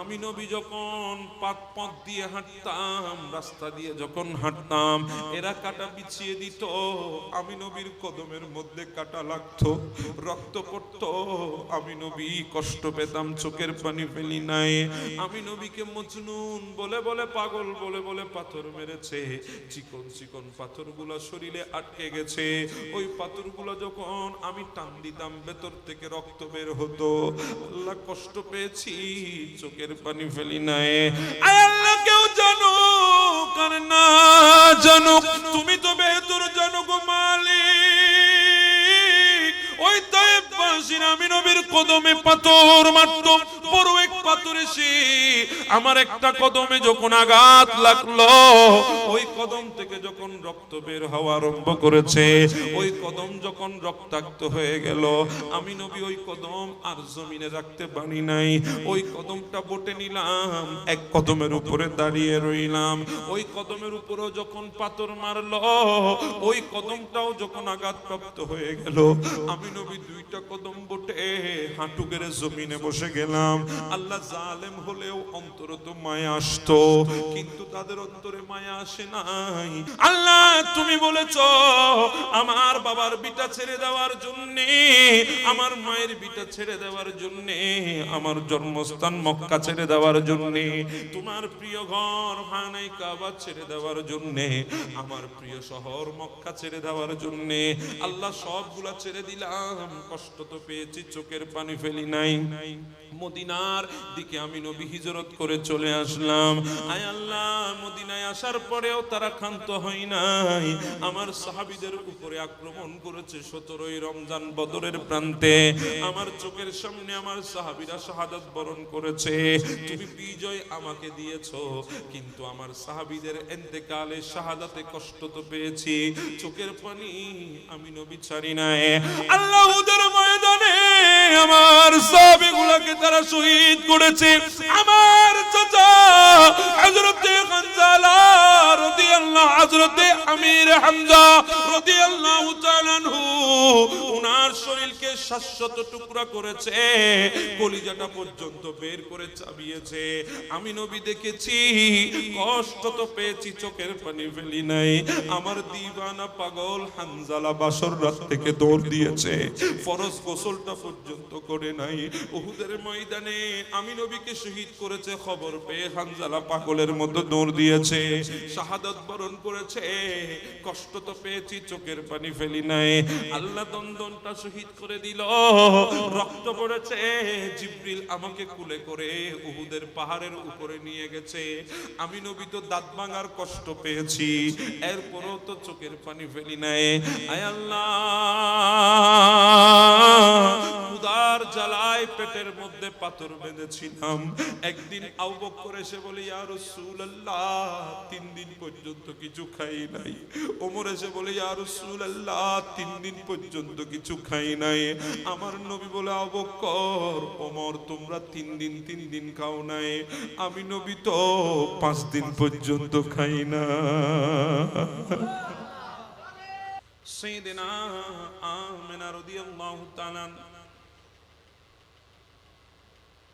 আমি নবী যখন পথ দিয়ে হাঁটতাম, রাস্তা দিয়ে যখন হাঁটতাম, এরা কাটা বিছিয়ে দিত, আমি নবীর কদমের মধ্যে কাটা লাগতো, রক্ত পড়তো, আমি নবী কষ্ট পেতাম, চোখের পানি ফেলি নাই। আমি নবীকে মজনুন বলে বলে, পাগল বলে বলে পাথর মেরেছে। চিকন চিকন পাথরগুলো শরীরে আটকে গেছে। ওই পাথরগুলো যখন আমি টান দিতাম, ভেতর থেকে রক্ত বের হতো। আল্লাহ, কষ্ট পেয়েছি, চোখের পানি ফেলি নাই। আয় আল্লাহ, কেউ জানো কার না জানো, তুমি তো বেহতর জানো গো মালিক। ওই তায়েফবাসীর আমি নবীর কদমে পাথর মারতো, বড় এক পাথর এসে আমার একটা কদমে যখন আঘাত লাগলো, ওই কদম থেকে যখন রক্ত বের হওয়া আরম্ভ করেছে, ওই কদম যখন রক্তাক্ত হয়ে গেল, আমি নবী ওই কদম আর জমিনে রাখতে পারি নাই। ওই কদমটা বটে নিলাম, এক কদমের উপরে দাঁড়িয়ে রইলাম। ওই কদমের উপরেও যখন পাথর মারলো, ওই কদমটাও যখন আঘাতপ্রাপ্ত হয়ে গেল, আমি নবী দুইটা কদম বটে হাঁটু গেড়ে জমিনে বসে গেলাম। আল্লাহ, জালেম হলেও অন্তরে তো মায়া আসতো, কিন্তু তাদের অন্তরে মায়া আসে নাই। আল্লাহ, তুমি বলেছ আমার বাবার বিটা ছেড়ে দেওয়ার জন্য, আমার মায়ের বিটা ছেড়ে দেওয়ার জন্য, আমার জন্মস্থান মক্কা ছেড়ে দেওয়ার জন্য, তোমার প্রিয় ঘর খানায়ে কাবা ছেড়ে দেওয়ার জন্য, আমার প্রিয় শহর মক্কা ছেড়ে দেওয়ার জন্য, আল্লাহ সবগুলা ছেড়ে দিলাম। কষ্ট তো পেয়েছি, চোখের পানি ফেলি নাই। মদিনার দিকে আমি নবী হিজরত করে চলে আসলাম। আয় আল্লাহ, মদিনায় আসার পরেও তারা ক্ষান্ত হয় নাই। আমার সাহাবীদের উপরে আক্রমণ করেছে 17ই রমজান বদরের প্রান্তে। আমার চোখের সামনে আমার সাহাবীরা শাহাদাত বরণ করেছে। তুমি বিজয় আমাকে দিয়েছো, কিন্তু আমার সাহাবীদের ইন্তেকালে শাহাদাতে কষ্ট তো পেয়েছি, চোখের পানি আমি নবী ছাড়ি নাই। আল্লাহ, উহুদের ময়দানে আমার সাহাবীগুলোকে তারা শহীদ করেছে। আমার চাচা হযরতে হানজালা রাদিয়াল্লাহু, হযরতে আমির হামজা রাদিয়াল্লাহু তাআলা আনহু, উনার শরীরকে 700 টুকরা করেছে, কলিজাটা পর্যন্ত বের করে চাবিয়েছে। আমি নবী দেখেছি, কষ্ট তো পেয়েছি, চোখের পানি ফেলি নাই। আমার দিওয়ানা পাগল হানজালা বাসর রাত থেকে দৌড় দিয়েছে, ফরজ গোসলটা পর্যন্ত করে নাই। উহুদের ময়দানে আমি নবীকে শহীদ করেছে খবর পেয়ে হানজালা পাগলের মতো দৌড় দিয়েছে, শাহাদাত বরণ করেছে। কষ্ট তো পেয়েছি, চোখের পানি ফেলি নাই। আল্লাহ দন্দনটা শহীদ করে দিল, রক্ত পড়েছে। জিবরিল আমাকে কুলে করে উহুদের পাহাড়ের উপরে নিয়ে গেছে। আমি নবী তো দাঁত ভাঙার কষ্ট পেয়েছি, এরপরও তো চোখের পানি ফেলি নাই। আয় আল্লাহ, ক্ষুধার জ্বালায় পেটের মধ্যে পাথর বেঁধেছিলাম। একদিন আবু বকর এসে বলে, ইয়া রাসূলুল্লাহ, 3 দিন পর্যন্ত কিছু খাই নাই। ওমর এসে বলে, ইয়া রাসূলুল্লাহ, 3 দিন পর্যন্ত কিছু খাই নাই। আমার নবী বলে, আবু বকর, ওমর, তোমরা 3 দিন খাও নাই, আমি নবী তো 5 দিন পর্যন্ত খাই না। সাইয়েদনা আমিনা রাদিয়াল্লাহু তাআলা,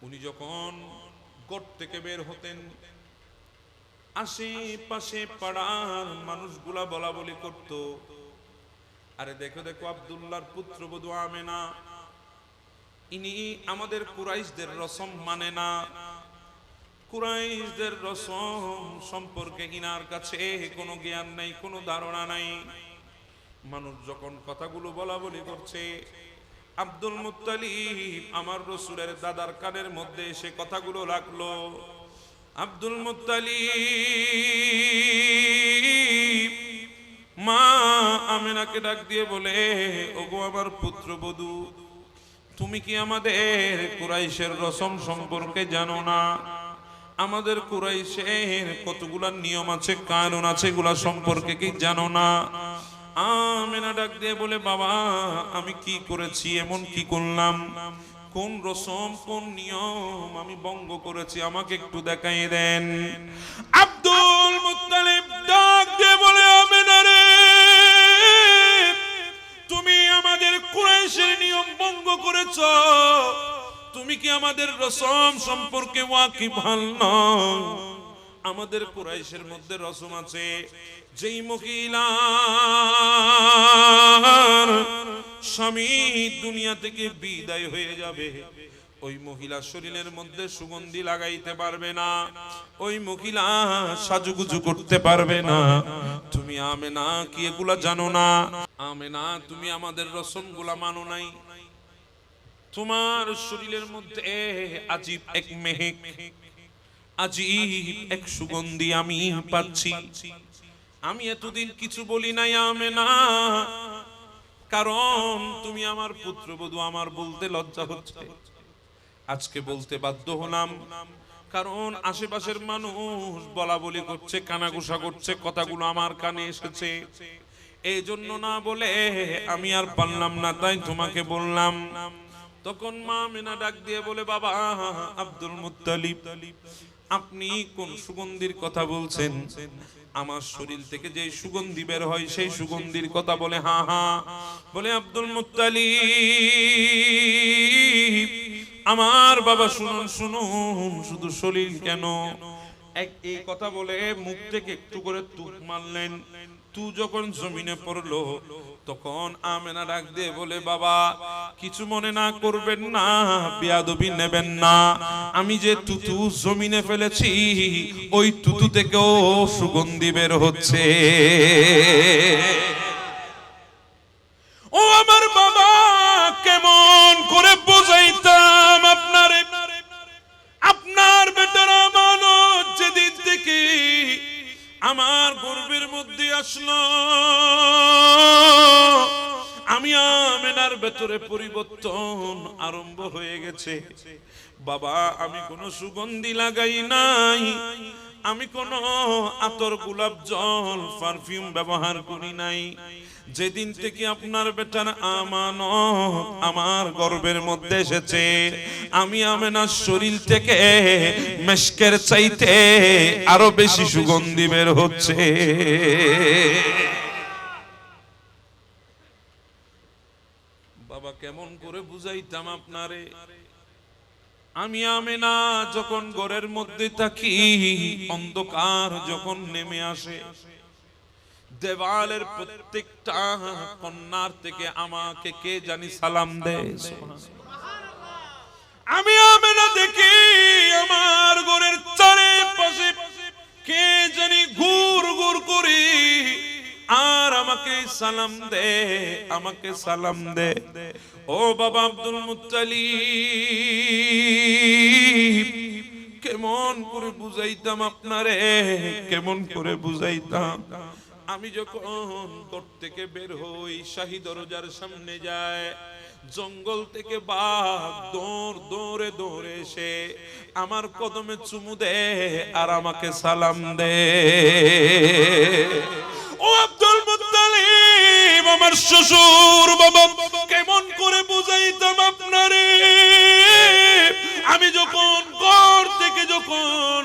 উনি যখন গোট থেকে বের হতেন, আশেপাশে পাড়ার মানুষগুলা বলা বলি করত, আরে দেখো দেখো, আব্দুল্লাহর পুত্রবধূ আমেনা, ইনি আমাদের কুরাইশদের রসম মানে না, কুরাইশদের রসম সম্পর্কে ইনার কাছে কোনো জ্ঞান নাই, কোনো ধারণা নাই। মানুষ যখন কথাগুলো বলা বলি করছে, আব্দুল মুত্তালিব আমার রাসূলের দাদার কানের মধ্যে এসে কথাগুলো রাখলো। আব্দুল মুত্তালিব মা আমিনাকে ডাক দিয়ে বলে, ওগো আমার পুত্রবধূ, তুমি কি আমাদের কুরাইশের রসম সম্পর্কে জানো না? আমাদের কুরাইশের কতগুলা নিয়ম আছে, কানুন আছে, এগুলা সম্পর্কে কি জানো না? আমিনা ডাক দিয়ে বলে, বাবা, আমি কি করেছি, এমন কি করলাম, কোন রসম কোন নিয়ম আমি ভঙ্গ করেছি, আমাকে একটু দেখাই দেন। আব্দুল মুত্তালিব ডাক দিয়ে বলে, আমিনা রে, তুমি আমাদের কুরাইশের নিয়ম ভঙ্গ করেছো, তুমি কি আমাদের রসম সম্পর্কে ওয়াকিফ না? আমাদের কুরাইশের মধ্যে রসম আছে, যেই মহিলার স্বামী দুনিয়া থেকে বিদায় হয়ে যাবে, ওই মহিলা শরীরের মধ্যে সুগন্ধি লাগাইতে পারবে না, ওই মহিলা সাজুগুজু করতে পারবে না। তুমি আমেনা কি এগুলা জানো না? আমেনা, তুমি আমাদের রসমগুলা মানো নাই। তোমার শরীরের মধ্যে আজীব এক মেহেক, আজীব এক সুগন্ধি আমি পাচ্ছি। আমি এতদিন কিছু বলি নাই আমেনা, কারণ তুমি আমার পুত্রবধূ, আমার বলতে লজ্জা হচ্ছে। আজকে বলতে বাধ্য হলাম, কারণ আশেপাশের মানুষ বলা বলি করছে, কানাঘুষা করছে, কথাগুলো আমার কানে এসেছে। এই জন্য না বলে আমি আর পারলাম না, তাই তোমাকে বললাম। তখন মা আমেনা ডাক দিয়ে বলে, বাবা আব্দুল মুত্তালিব, আপনি কোন সুগন্ধির কথা বলছেন? আমার শরীর থেকে যে সুগন্ধি বের হয় সেই সুগন্ধির কথা বলে। হ্যাঁ হ্যাঁ, বলে আব্দুল মুত্তালিব, আমার বাবা শুনুন শুনুন, শুধু শরীর কেন, এই কথা বলে মুখ থেকে একটু করে তুক মারলেন। তু যখন জমিনে পড়লো তখন আমেনা ডাক দিয়ে বলে, বাবা কিছু মনে না করবেন না, বেয়াদবি নেবেন না, আমি যে তুতু জমিনে ফেলেছি ওই তুতু থেকেও সুগন্ধি বের হচ্ছে। ও আমার বাবা, কেমন করে বুঝাইতাম আপনারে, আপনার বেটার আমানত যেদিন থেকে আমার গর্বের মধ্যে আসলো, আমি আমেনার ভেতরে পরিবর্তন আরম্ভ হয়ে গেছে। বাবা আমি কোনো সুগন্ধি লাগাই নাই, আমি কোনো আতর, গোলাপ জল, পারফিউম ব্যবহার করি নাই। যেদিন থেকে আপনার বেটার আমানত আমার গর্বের মধ্যে এসেছে, আমি আমেনার শরীর থেকে মেশকের চাইতে আরো বেশি সুগন্ধি বের হচ্ছে। বাবা কেমন করে বুঝাইতাম আপনারে? আমি আমেনা যখন ঘরের মধ্যে থাকি, অন্ধকার যখন নেমে আসে, দেওয়ালের প্রত্যেকটা কন্যার থেকে আমাকে কে জানি সালাম দেয়। আমি আমেনা দেখি আমার ঘরের চারপাশে কে জানি ঘুর ঘুর করি আর আমাকে সালাম দে, আমাকে সালাম দে। ও বাবা আব্দুল মুত্তালিব, কেমন করে বুঝাইতাম আপনারে, কেমন করে বুঝাইতাম? আমি যখন ঘর থেকে বের হই, শাহী দরজার সামনে যায়, জঙ্গল থেকে বাঘ দৌড় দৌড়ে দৌড়ে এসে আমার কদমে চুমু দে আর আমাকে সালাম দে। ও আব্দুল মুত্তালিব, আমার শ্বশুর বাবা, কেমন করে বুঝাইতাম আপনারে? আমি যখন ঘর থেকে যখন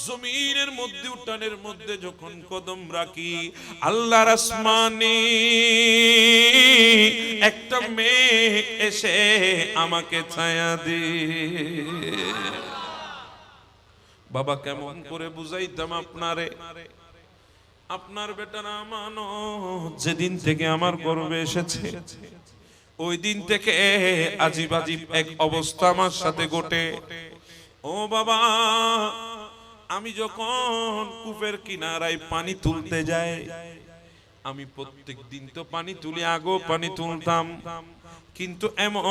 জমিনের মধ্যে, উঠানের মধ্যে যখন কদম রাখি, আল্লাহর আসমানে একটা মেঘ এসে আমাকে ছায়া দে। বাবা কেমন করে বুঝাইতাম আপনারে? আপনার বেটার আমানত যেদিন থেকে আমার গর্বে এসেছে, ওই দিন থেকে আজিব আজিব এক অবস্থা আমার সাথে ঘটে। ও বাবা, আমি যখন কূপের কিনারায় পানি তুলতে যাই, আমি প্রত্যেক দিন তো পানি তুলি, আগেও পানি তুলতাম, কিন্তু এমন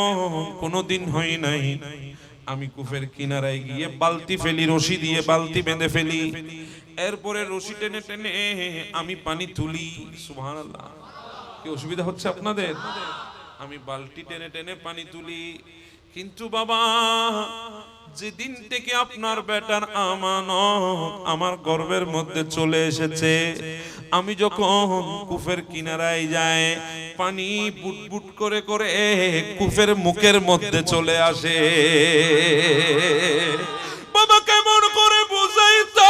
কোনোদিন হয় নাই আমি কূপের কিনারায় গিয়ে বালতি ফেলি, রশি দিয়ে বালতি বেঁধে ফেলি, এরপরে রশি টেনে টেনে আমি পানি তুলি। সুবহানাল্লাহ, কি অসুবিধা হচ্ছে আপনাদের? আমি বালতি টেনে টেনে পানি তুলি। কিন্তু বাবা, যেদিন থেকে আপনার বেটার আমানত আমার গর্বের মধ্যে চলে এসেছে, আমি যখন কূপের কিনারায় যাই, পানি বুটবুট করে করে কূপের মুখের মধ্যে চলে আসে। বাবা কেমন করে বুঝাইতো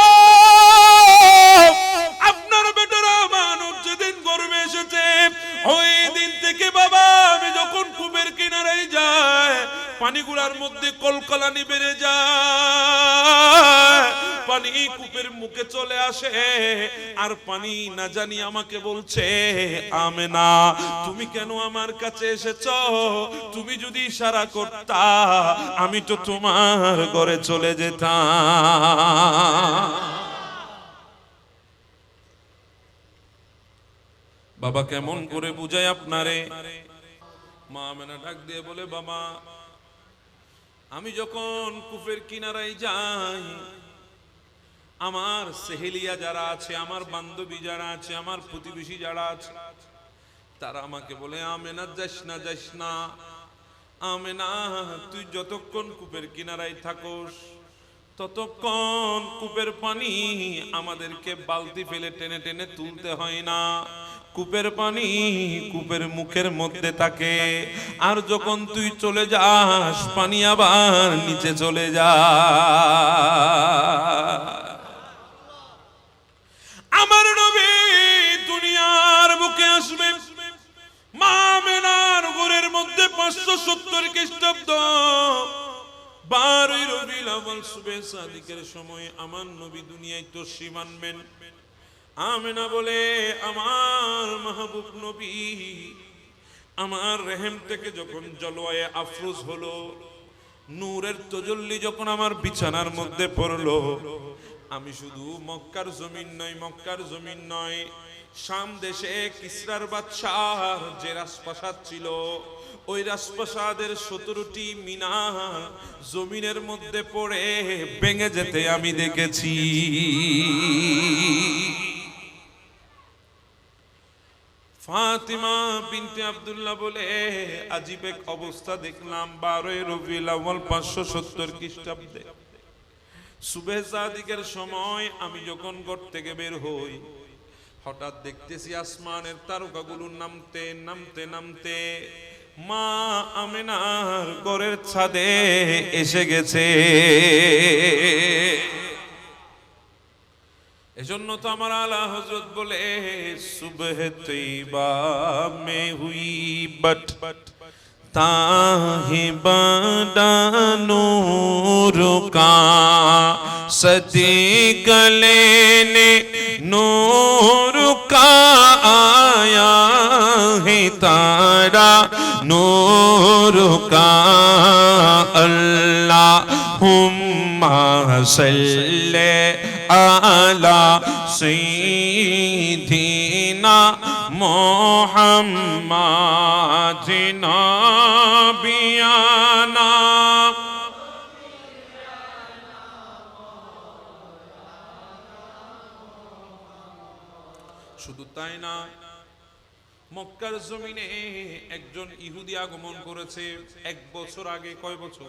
আপনার বেটার আমানত যেদিন গর্বে এসেছে, ওই দিন থেকে বাবা আমি যখন কূপের কিনারায় যাই, পানিগুলার মধ্যে পানি কূপের মুখে চলে আসে, আর পানি না জানি আমাকে বলছে, আমেনা তুমি কেন আমার কাছে এসেছো? তুমি যদি ইশারা করতা আমি তো তোমার ঘরে চলে যেতাম। বাবা কেমন করে বুঝায় আপনারে? মা আমেনা ডাক দিয়ে বলে, বাবা আমি যখন কূপের কিনারায় যাই, আমার সেহেলিয়া যারা আছে, আমার বান্ধবী যারা আছে, আমার প্রতিবেশী যারা আছে, তারা আমাকে বলে, আমেনা যাস না, যাস না। আমেনা তুই যতক্ষণ কূপের কিনারায় থাকোস ততক্ষণ কূপের পানি আমাদেরকে বালতি ফেলে টেনে টেনে তুলতে হয় না। কূপের পানি কূপের মুখের মধ্যে থাকে, আর যখন তুই চলে যাস পানি আবার নিচে চলে যায়। আমার নবী দুনিয়ার বুকে আসবে, মা আমেনার ঘরের মধ্যে 570 খ্রিস্টাব্দ 12 রবিউল আউয়াল সুবহে সাদিকের সময় আমার নবী দুনিয়ায় তশরিফ আনবেন। আমেনা বলে, আমার মাহবুব নবী আমার রহিম থেকে যখন জলওয়ায়ে আফরোজ হলো, নূরের তাজাল্লি যখন আমার বিছানার মধ্যে পড়লো, আমি শুধু মক্কার জমিন নয়, শাম দেশে কিসরার বাদশার যে রাজপ্রাসাদ ছিল, ওই রাজপ্রাসাদের 17টি মিনার জমিনের মধ্যে পড়ে ভেঙে যেতে আমি দেখেছি। ফাতিমা বিনতে আব্দুল্লাহ বলে, আজীব এক অবস্থা দেখলাম 12 রবিউল আউয়াল 570 খ্রিস্টাব্দে সুবহে সাদিকের সময় আমি যখন ঘর থেকে বের হই, হঠাৎ দেখতেছি আসমানের তারকাগুলো নামতে নামতে নামতে মা আমেনার ঘরের ছাদে এসে গেছে। এজন্য তো আমার আলা হযরত বলে, সুবহে তৈবা মে হুই বট ताहि बड़ा नूर का सदी गले ने नूर का आया है तारा नूर का अल्लाहुम्मा सल्ले आला सय्यिदिना मुहम्मदिना बियाना। শুধু তাই না, মক্কার জমিনে একজন ইহুদি আগমন করেছে 1 বছর আগে। কয় বছর?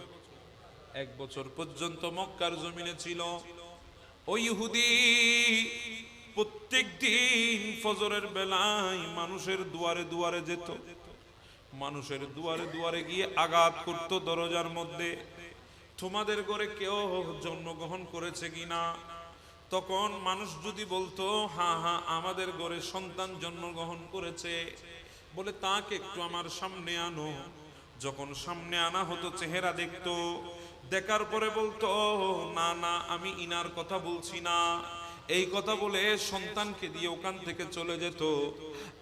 1 বছর পর্যন্ত মক্কার জমিনে ছিল। ওই ইহুদি প্রত্যেক দিন ফজরের বেলায় মানুষের দুয়ারে দুয়ারে যেত, মানুষের দুয়ারে দুয়ারে গিয়ে আঘাত করত দরজার মধ্যে, তোমাদের ঘরে কেউ জন্মগ্রহণ করেছে কিনা? তখন মানুষ যদি বলতো হ্যাঁ হ্যাঁ আমাদের ঘরে সন্তান জন্মগ্রহণ করেছে, বলে তাকে একটু আমার সামনে আনো। যখন সামনে আনা হতো চেহারা দেখতো, দেখার পরে বলতো না না আমি ইনার কথা বলছি না, এই কথা বলে সন্তানকে দিয়ে ওখান থেকে চলে যেত।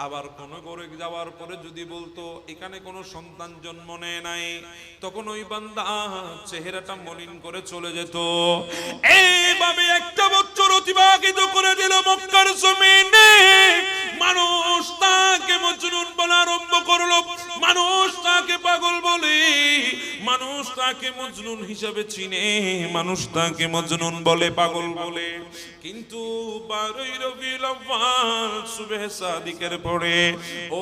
আবার কোন ঘরে যাওয়ার পরে যদি বলতো এখানে কোনো সন্তান জন্ম নেয় নাই, তখন ওই বান্দা চেহারাটা মলিন করে চলে যেত। এইভাবে 1 বছর অতিবাহিত করে দিল মক্কার জমিনে। মানুষ তাকে মজনুন বলা আরম্ভ করলো, মানুষ তাকে পাগল বলে, মানুষ তাকে মজনুন হিসাবে চিনে, মানুষ তাকে মজনুন বলে, পাগল বলে। কিন্তু 12 রবিউল আউয়াল সুবহে সাদিকের পরে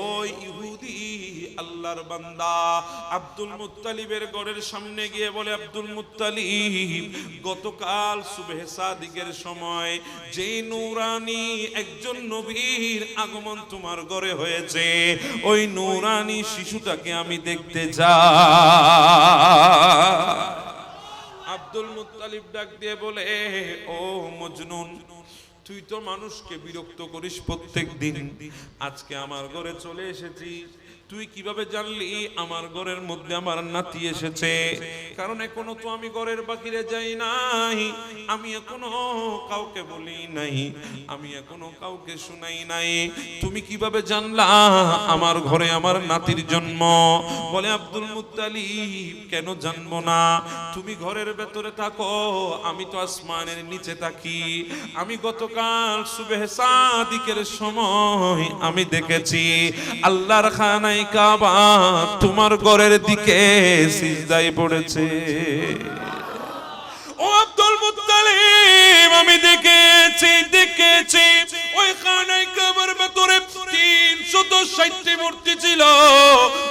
ওই ইহুদি আল্লাহর বান্দা আব্দুল মুত্তালিবের ঘরের সামনে গিয়ে বলে, আব্দুল মুত্তালিব, গতকাল সুবহে সাদিকের সময় যে নূরানি একজন নবীর আগমন তোমার ঘরে হয়েছে, ওই নূরানি শিশুটাকে আমি দেখতে চাই। আব্দুল মুত্তালিব ডাক দিয়ে বলে, ও মজনুন, তুই তো মানুষকে বিরক্ত করিস প্রত্যেক দিন, আজকে আমার ঘরে চলে এসেছিস, তুই কিভাবে জানলি আমার ঘরের মধ্যে আমার নাতি এসেছে? কারণ এখনো তো আমি ঘরের বাহিরে যাই নাই, আমি এখনো কাউকে বলি নাই, আমি এখনো কাউকে শুনাই নাই, তুমি কিভাবে জানলা আমার ঘরে আমার নাতির জন্ম? বলে আব্দুল মুত্তালিব, কেন জানবো না? তুমি ঘরের ভেতরে থাকো, আমি তো আসমানের নিচে থাকি। আমি গতকাল সুবহে সাদিকের সময় আমি দেখেছি আল্লাহর খানায় কাবা তোমার ঘরের দিকে সিজদায় পড়েছে। ও আব্দুল মুত্তালিব, আমি দেখেছি ওই খানায় কাবার ভেতরে 360টি মূর্তি ছিল।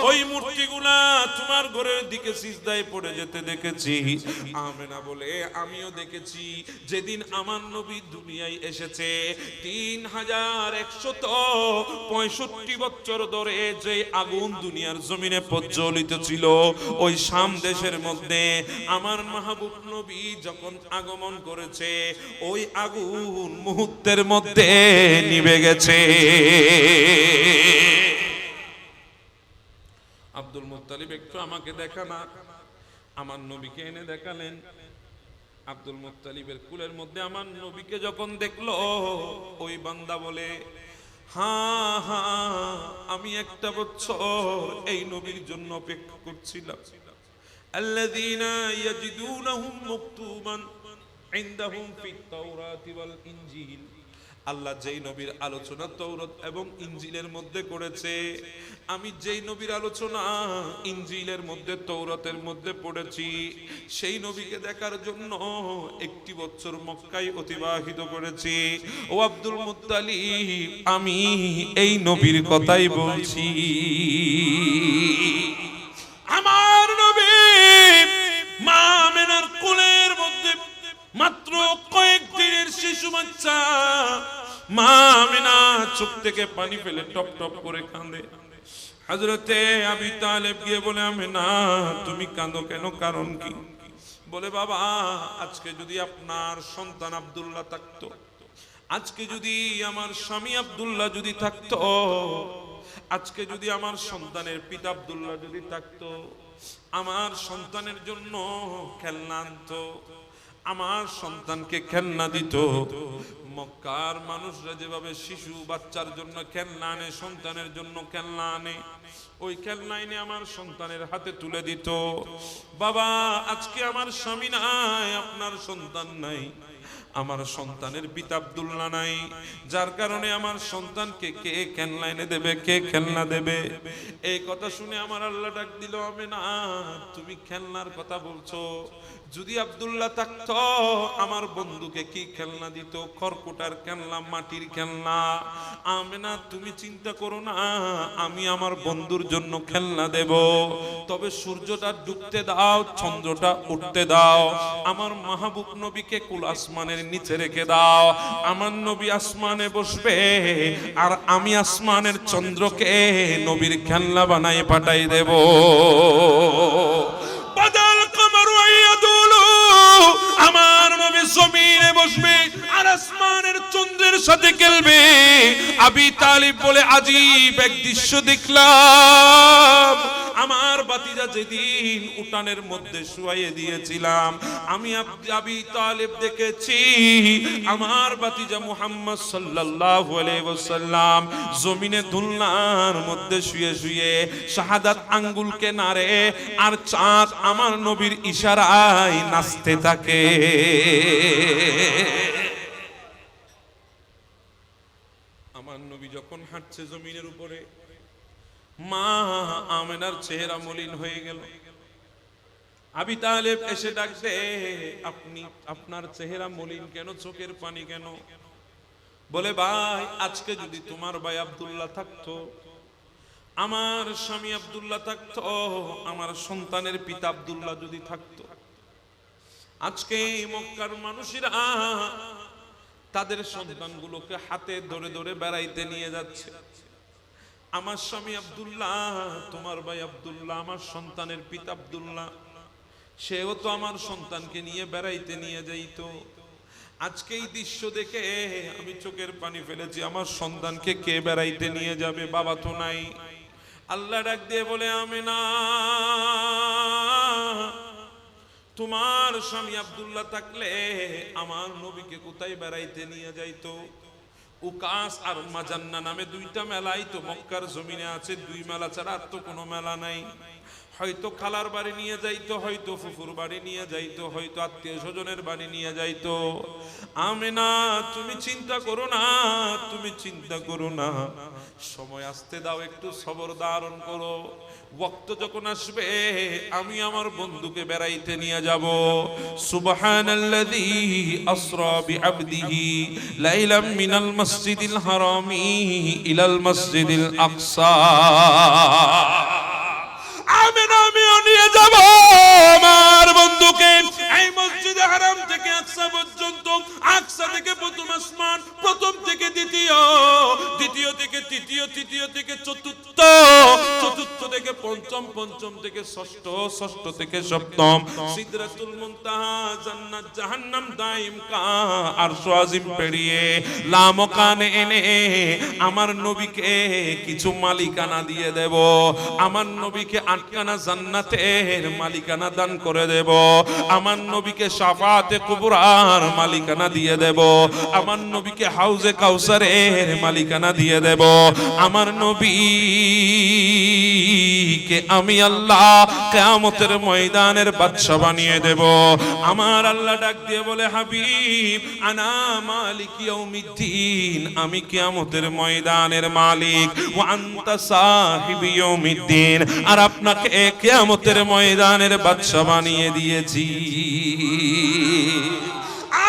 ওই মূর্তিগুলা তোমার ঘরের দিকে সিজদায় পড়ে যেতে দেখেছি। আমেনা বলে আমিও দেখেছি যেদিন আমার নবী দুনিয়ায় এসেছে 3165 বছর ধরে যে আগুন দুনিয়ার জমিনে প্রজ্বলিত ছিল, ওই শাম দেশের মধ্যে আমার মাহবুব নবী যখন আগমন করেছে, ওই আগুন মুহূর্তের মধ্যে নিভে গেছে। আব্দুল মুত্তালিব, একটু আমাকে দেখানা। আমার নবীকে এনে দেখালেন। আব্দুল মুত্তালিবের কুলের মধ্যে আমার নবীকে যখন দেখলো, ওই বান্দা বলে, হ্যাঁ হ্যাঁ, আমি একটা বছর এই নবীর জন্য অপেক্ষা করছিলাম। আল্লাযীনা ইয়াজিদুনাহুম মাকতুবান ইনদাহুম ফিত তাওরাতি ওয়াল ইনজিল। আল্লাহ যেই নবীর আলোচনা তৌরাত এবং ইনজিলের মধ্যে করেছে, আমি যেই নবীর আলোচনা ইনজিলের মধ্যে তৌরাতের মধ্যে পড়েছি, সেই নবীকে দেখার জন্য 1 বছর মক্কায় অতিবাহিত করেছি। ও আব্দুল মুত্তালিব, আমি এই নবীর কথাই বলছি। আমার নবী মা আমেনার কোলের মধ্যে মাত্র কয়েকদিনের শিশু বাচ্চা। মা আমেনা চোখ থেকে পানি ফেলে টপ টপ করে কাঁদে। হযরতে আবী তালেব গিয়ে বলে, আমেনা তুমি কাঁদো কেন, কারণ কি? বলে, বাবা, আজকে যদি আপনার সন্তান আব্দুল্লাহ থাকতো, আজকে যদি আমার স্বামী আব্দুল্লাহ যদি থাকতো, আজকে যদি আমার সন্তানের পিতা আব্দুল্লাহ যদি থাকতো, আমার সন্তানের জন্য খেলনা আনতো, আমার সন্তানকে খেলনা দিত। মক্কার মানুষরা যেভাবে শিশু বাচ্চার জন্য খেলনা আনে, সন্তানের জন্য খেলনা আনে, ওই খেলনা এনে আমার সন্তানের হাতে তুলে দিত। বাবা, আজকে আমার স্বামী নাই, আপনার সন্তান নাই, আমার সন্তানের পিতা আব্দুল্লাহ নাই, যার কারণে আমার সন্তানকে কে খেলনা এনে দেবে, কে খেলনা দেবে? এই কথা শুনে আমার আল্লাহ ডাক দিল, আমেনা তুমি খেলনার কথা বলছো, যদি আব্দুল্লাহ থাকতো আমার বন্ধুকে কি খেলনা দিত? খড়কুটার খেলনা, মাটির খেলনা। আমেনা তুমি চিন্তা করো না, আমি আমার বন্ধুর জন্য খেলনা দেব, তবে সূর্যটা ডুবতে দাও, চন্দ্রটা উঠতে দাও, আমার মাহবুব নবীকে কুল আসমানের নিচে রেখে দাও। আমার নবী আসমানে বসবে, আর আমি আসমানের চন্দ্রকে নবীর খেলনা বানাই পাঠাই দেব। আমার নবী জমিনে বসবে আর আসমানের চন্দ্রের সাথে খেলবে। আবী তালিব বলে, আজীব এক দৃশ্য দেখলাম। আমার বাতিজা যেদিন উঠানের মধ্যে শুয়াইয়ে দিয়েছিলাম, আমি আবী তালিব দেখেছি আমার বাতিজা মুহাম্মদ সাল্লাল্লাহু আলাইহি ওয়াসাল্লাম জমিনে দুলনার মধ্যে শুয়ে শুয়ে শাহাদাত আঙ্গুলকে নাড়ে, আর চাঁদ আমার নবীর ইশারায় নাচতে থাকে। আমার নবী যখন হাঁটছে জমিনের উপরে, মা আমেনার চেহারা মলিন হয়ে গেল। আবী তালেব এসে ডাকছে, আপনি, আপনার চেহারা মলিন কেন, চোখের পানি কেন? বলে, ভাই, আজকে যদি তোমার ভাই আব্দুল্লাহ থাকতো, আমার স্বামী আব্দুল্লাহ থাকতো, আমার সন্তানের পিতা আব্দুল্লাহ যদি থাকতো, আজকে মক্কার মানুষেরা তাদের সন্তানগুলোকে হাতে ধরে ধরে বেড়াইতে নিয়ে যাচ্ছে। আমার স্বামী আব্দুল্লাহ, তোমার ভাই আব্দুল্লাহ, আমার সন্তানের পিতা আব্দুল্লাহ, সেও তো আমার সন্তানকে নিয়ে বেড়াইতে নিয়ে যাইতো। আজকে এই দৃশ্য দেখে আমি চোখের পানি ফেলেছি। আমার সন্তানকে কে বেড়াইতে নিয়ে যাবে? বাবা তো নাই। আল্লাহ ডাক দিয়ে বলে, আমিনা, তোমার স্বামী আব্দুল্লাহ থাকলে আমার নবীকে কোথায় বেড়াইতে নিয়ে যাইতো? উকাস আর মাজান্না নামে দুইটা মেলাই তো মক্কার জমিনে আছে, দুই মেলা ছাড়া আর তো কোনো মেলা নাই। হয়তো খালার বাড়ি নিয়ে যাইতো, হয়তো ফুফুর বাড়ি নিয়ে যাইতো, হয়তো আত্মীয় স্বজনের বাড়ি নিয়ে যাইতো। আমিনা, তুমি চিন্তা করো না, তুমি চিন্তা করো না, সময় আসতে দাও, একটু সবর ধারণ করো। ওয়াক্ত যখন আসবে আমি আমার বন্ধুকে বেড়াইতে নিয়ে যাব। সুবহানাল্লাযী আসরা বিআবদিহি লাইলাম মিনাল মাসজিদিল হারামি ইলাল মাসজিদিল আকসা। আমিও নিয়ে যাব আমার বন্ধুকে এই মসজিদে হারাম থেকে আকসা পর্যন্ত, আকসা থেকে প্রথম আসমান, প্রথম থেকে দ্বিতীয়, দ্বিতীয় থেকে তৃতীয়, তৃতীয় থেকে চতুর্থ, চতুর্থ থেকে পঞ্চম, পঞ্চম থেকে ষষ্ঠ, ষষ্ঠ থেকে সপ্তম, সিদরাতুল মুনতাহা, জান্নাত জাহান্নাম দাইম কা আরশ আজিম পেরিয়ে লামকানে এনে আমার নবীকে কিছু মালিকানা দিয়ে দেব। আমার নবীকে আটখানা জান্নাতের মালিকানা দান করে দেব। আমার নবীকে শাফাআতে কুবরার মালিকানা দিয়ে দেব। আমার নবীকে হাউজে কাউসারের মালিকানা দিয়ে দেব। আমার নবীকে আমি আল্লাহ কিয়ামতের ময়দানের বাদশা বানিয়ে দেব। আমার আল্লাহ ডাক দিয়ে বলে, হাবিব, আনা মালিক ইয়াউমিদ্দিন, আমি কিয়ামতের ময়দানের মালিক। ওয়া আনতা সাহিব ইয়াউমিদ্দিন, আর আপনাকে কিয়ামতের ময়দানের বাদশা বানিয়ে দিয়েছি।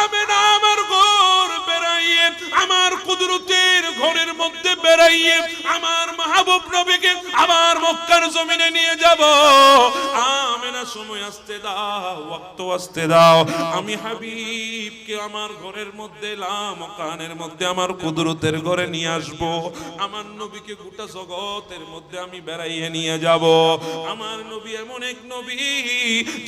আমিনা আমার ঘর বেড়াইয়ে, আমার কুদরতের ঘরের মধ্যে বেড়াইয়ে আমার মাহবুব নবীকে আবার মক্কার জমিনে নিয়ে যাব। আমিনা, সময় আসতে দাও, ওয়াক্ত আসতে দাও, আমি হাবিবকে আমার ঘরের মধ্যে, লামকানের মধ্যে, আমার কুদরতের ঘরে নিয়ে আসব। আমার নবীকে গোটা জগতের মধ্যে আমি বেড়াইয়ে নিয়ে যাব। আমার নবী এমন এক নবী,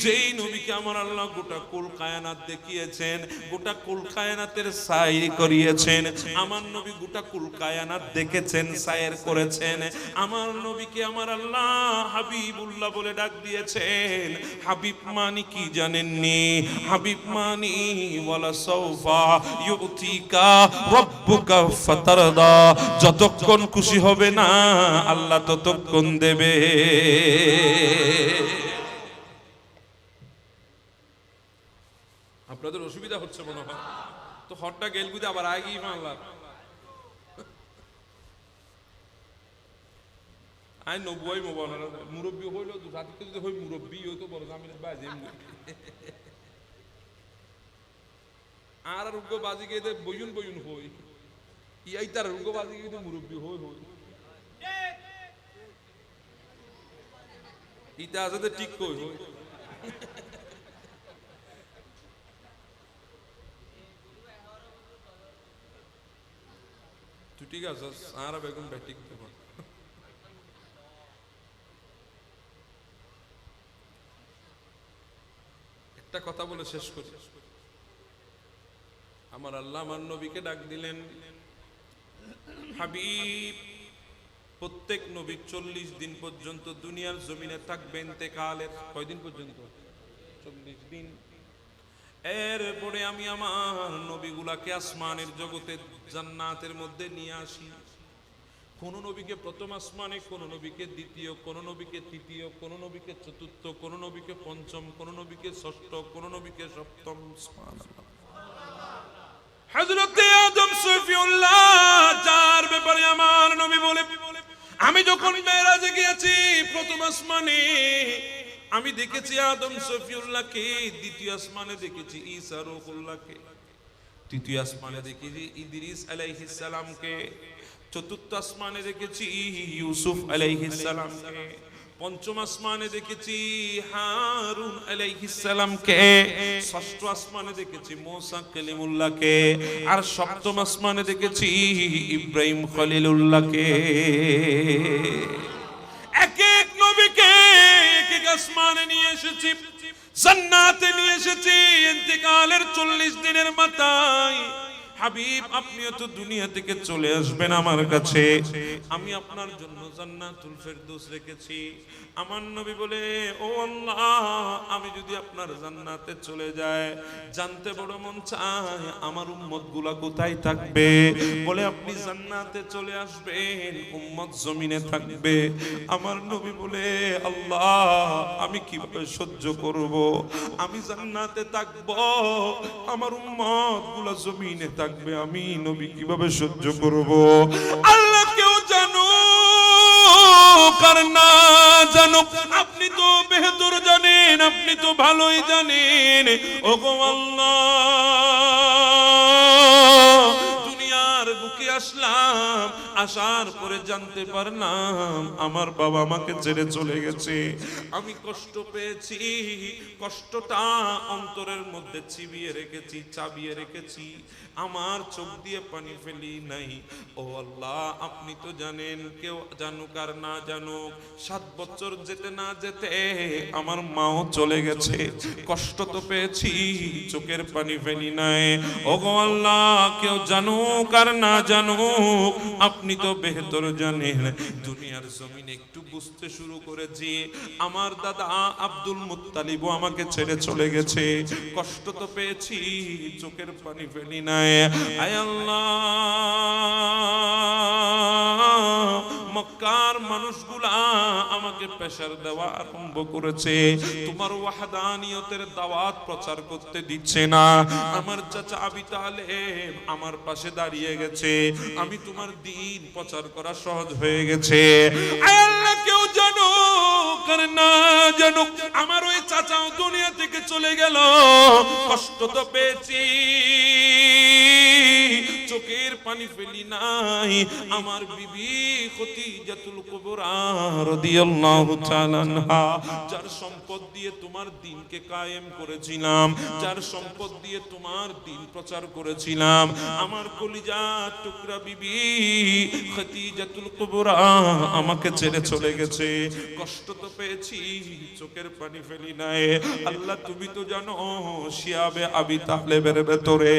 যেই নবীকে আমার আল্লাহ গোটা কুল কায়নাত দেখিয়েছেন, গোটা কুল কায়নাতের সাইর করিয়েছেন। আমার নবী গোটা কুল কায়নাত দেখেছেন, সাইর করেছেন। আমার নবীকে আমার আল্লাহ হাবিবুল্লাহ বলে ডাক দিয়েছেন। হাবিব মানি কি জানেননি? হাবিব মানি ওয়ালা সাউফা ইউতিকা রাব্বুকা ফাতারদা, যতক্ষণ খুশি হবে না আল্লাহ ততক্ষণ দেবে। আপনাদের অসুবিধা হচ্ছে মনে হয় তো, হটটা গেলগুদে আবার আগেই মানলাম। আই নবুয়াই মোবাইল মুরব্বী হইল তো, জাতিকে যদি হই মুরব্বী হইতো বড় জামিনের বাজে আর রুগ্য বাজি গিয়ে বইন বইন হই, ইয়াই তার রুগ্য বাজি গিয়ে মুরব্বী হই হই ইটা আছে ঠিক কই হই। তুই ঠিক আছে আর বেগুন ব্যাটিক দেব। একটা কথা বলে শেষ করি। আমার আল্লাহ আমার নবীকে ডাক দিলেন, হাবিব, প্রত্যেক নবী 40 দিন পর্যন্ত দুনিয়ার জমিনে থাকবেন। ইন্তেকালের কয়দিন পর্যন্ত? 40 দিন। এরপরে আমি আমার নবীগুলাকে আসমানের জগতে জান্নাতের মধ্যে নিয়ে আসি। কোন নবীকে প্রথম আসমানে, কোন নবীকে দ্বিতীয়, কোন নবীকে তৃতীয়, কোন নবীকে চতুর্থ, কোন নবীকে পঞ্চম, কোন নবীকে ষষ্ঠ, কোন নবীকে সপ্তম। হযরতে আদম সফিউল্লাহ যার ব্যাপারে আমার নবী বলে, আমি যখন মেরাজে গিয়েছি প্রথম আসমানে আমি দেখেছি আদম সফিউল্লাহকে, দ্বিতীয় আসমানে দেখেছি ঈসা রূহুল্লাহকে, তৃতীয় আসমানে দেখেছি ইদ্রিস আলাইহিস সালামকে, চতুর্থ আসমানে দেখেছি ইউসুফ আলাইহিস সালামকে, পঞ্চম আসমানে দেখেছি হারুন আলাইহিস সালামকে, ষষ্ঠ আসমানে দেখেছি মুসা কালিমুল্লাহকে, আর সপ্তম আসমানে দেখেছি ইব্রাহিম খলিলুল্লাহকে। এক এক নবীকে এক এক আসমানে নিয়ে এসেছি, জান্নাতে নিয়ে এসেছি। ইন্তেকালের 40 দিনের মাথায় হাবিব আপনিও তো দুনিয়া থেকে চলে আসবেন আমার কাছে, আমি আপনার জন্য জান্নাতুল ফেরদৌস রেখেছি। আমার নবী বলে, ও আল্লাহ, আমি যদি আপনার জান্নাতে চলে যাই, জানতে বড় মন চায় আমার উম্মত গুলা কোথায় থাকবে। বলে আপনি জান্নাতে চলে আসবেন, উম্মত জমিনে থাকবে। আমার নবী বলে, আল্লাহ আমি কিভাবে সহ্য করব? আমি জান্নাতে থাকব, আমার উম্মত গুলা জমিনে থাকবে, আমি নবী কিভাবে সহ্য করব? আল্লাহ কেউ জানো কার না জানো, আপনি তো বেহতর জানেন, আপনি তো ভালোই জানেন। ওগো আল্লাহ, দুনিয়ার বুকে আসলাম, আসার পরে জানতে পারলাম আমার বাবা আমাকে ছেড়ে চলে গেছে। আমি কষ্ট পেয়েছি, কষ্টটা অন্তরের মধ্যে চিবিয়ে রেখেছি, চাবিয়ে রেখেছি, আমার চোখ দিয়ে পানি ফেলি নাই। ও আল্লাহ, আপনি তো জানেন, কেউ জানুক আর না জানুক, 7 বছর যেতে না যেতে আমার মাও চলে গেছে। কষ্ট তো পেয়েছি, চোখের পানি ফেলি নাই। ও গো আল্লাহ, কেউ জানুক আর না জানুক, আপনি তো বেহতর জানেন। দুনিয়ার জমিনে একটু বুঝতে শুরু করেছি, আমার দাদা আব্দুল মুত্তালিবও আমাকে ছেড়ে চলে গেছে। কষ্ট তো পেয়েছি, চোখের পানি ফেলি নাই। আয় আল্লাহ, মক্কার মানুষগুলা আমাকে প্রেসার দেওয়া আরম্ভ করেছে, তোমার ওয়াহদানিয়তের দাওয়াত প্রচার করতে দিচ্ছে না। আমার চাচা আবি তালেব আমার পাশে দাঁড়িয়ে গেছে, আমি তোমার দ্বীন প্রচার করা সহজ হয়ে গেছে। আয় আল্লাহ, কেউ জানো কার না জানো, আমার ওই চাচাও দুনিয়া থেকে চলে গেল। কষ্ট তো পেয়েছি, চোখের পানি ফেলি নাই। আমার বিবি খদিজাতুল কুবরা রাদিয়াল্লাহু তাআলা আনহা, যার সম্পদ দিয়ে তোমার দ্বীনকে কায়েম করেছিলাম, যার সম্পদ দিয়ে তোমার দ্বীন প্রচার করেছিলাম, আমার কলিজার টুকরা বিবি খদিজাতুল কুবরা আমাকে ছেড়ে চলে গেছে। কষ্ট তো পেয়েছি, চোখের পানি ফেলি নাই। আল্লাহ তুমি তো জানো, শিয়াবে আবি তালেবের ভেতরে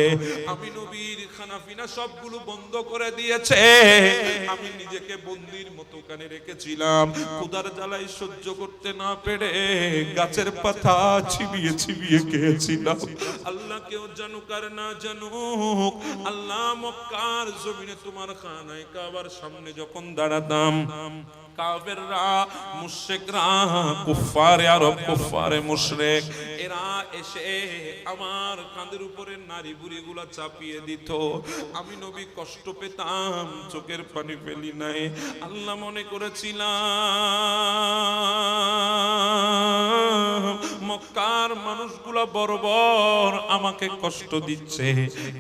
আমি নবীর খানাফিনা সবগুলো বন্ধ করে দিয়েছে। আমি নিজেকে বন্দির মতো কানে রেখেছিলাম, ক্ষুধার জ্বালাই সহ্য করতে না পেরে গাছের পাতা চিবিয়ে চিবিয়ে খেয়েছিলাম। আল্লাহ কেউ জানুক আর না জানুক, আল্লাহ মক্কার জমিনে তোমার খানায়ে কাবার সামনে যখন দাঁড়াতাম, কাফেররা, মুশরিকরা, কুফারে আরব, কুফারে মুশরিক, এরা এসে আমার কাঁধের উপরে নারী বুড়িগুলা চাপিয়ে দিত। আমি নবী কষ্ট পেতাম, চোখের পানি ফেলি নাই। আল্লাহ মনে করেছিলাম মক্কার মানুষগুলা বর্বর আমাকে কষ্ট দিচ্ছে,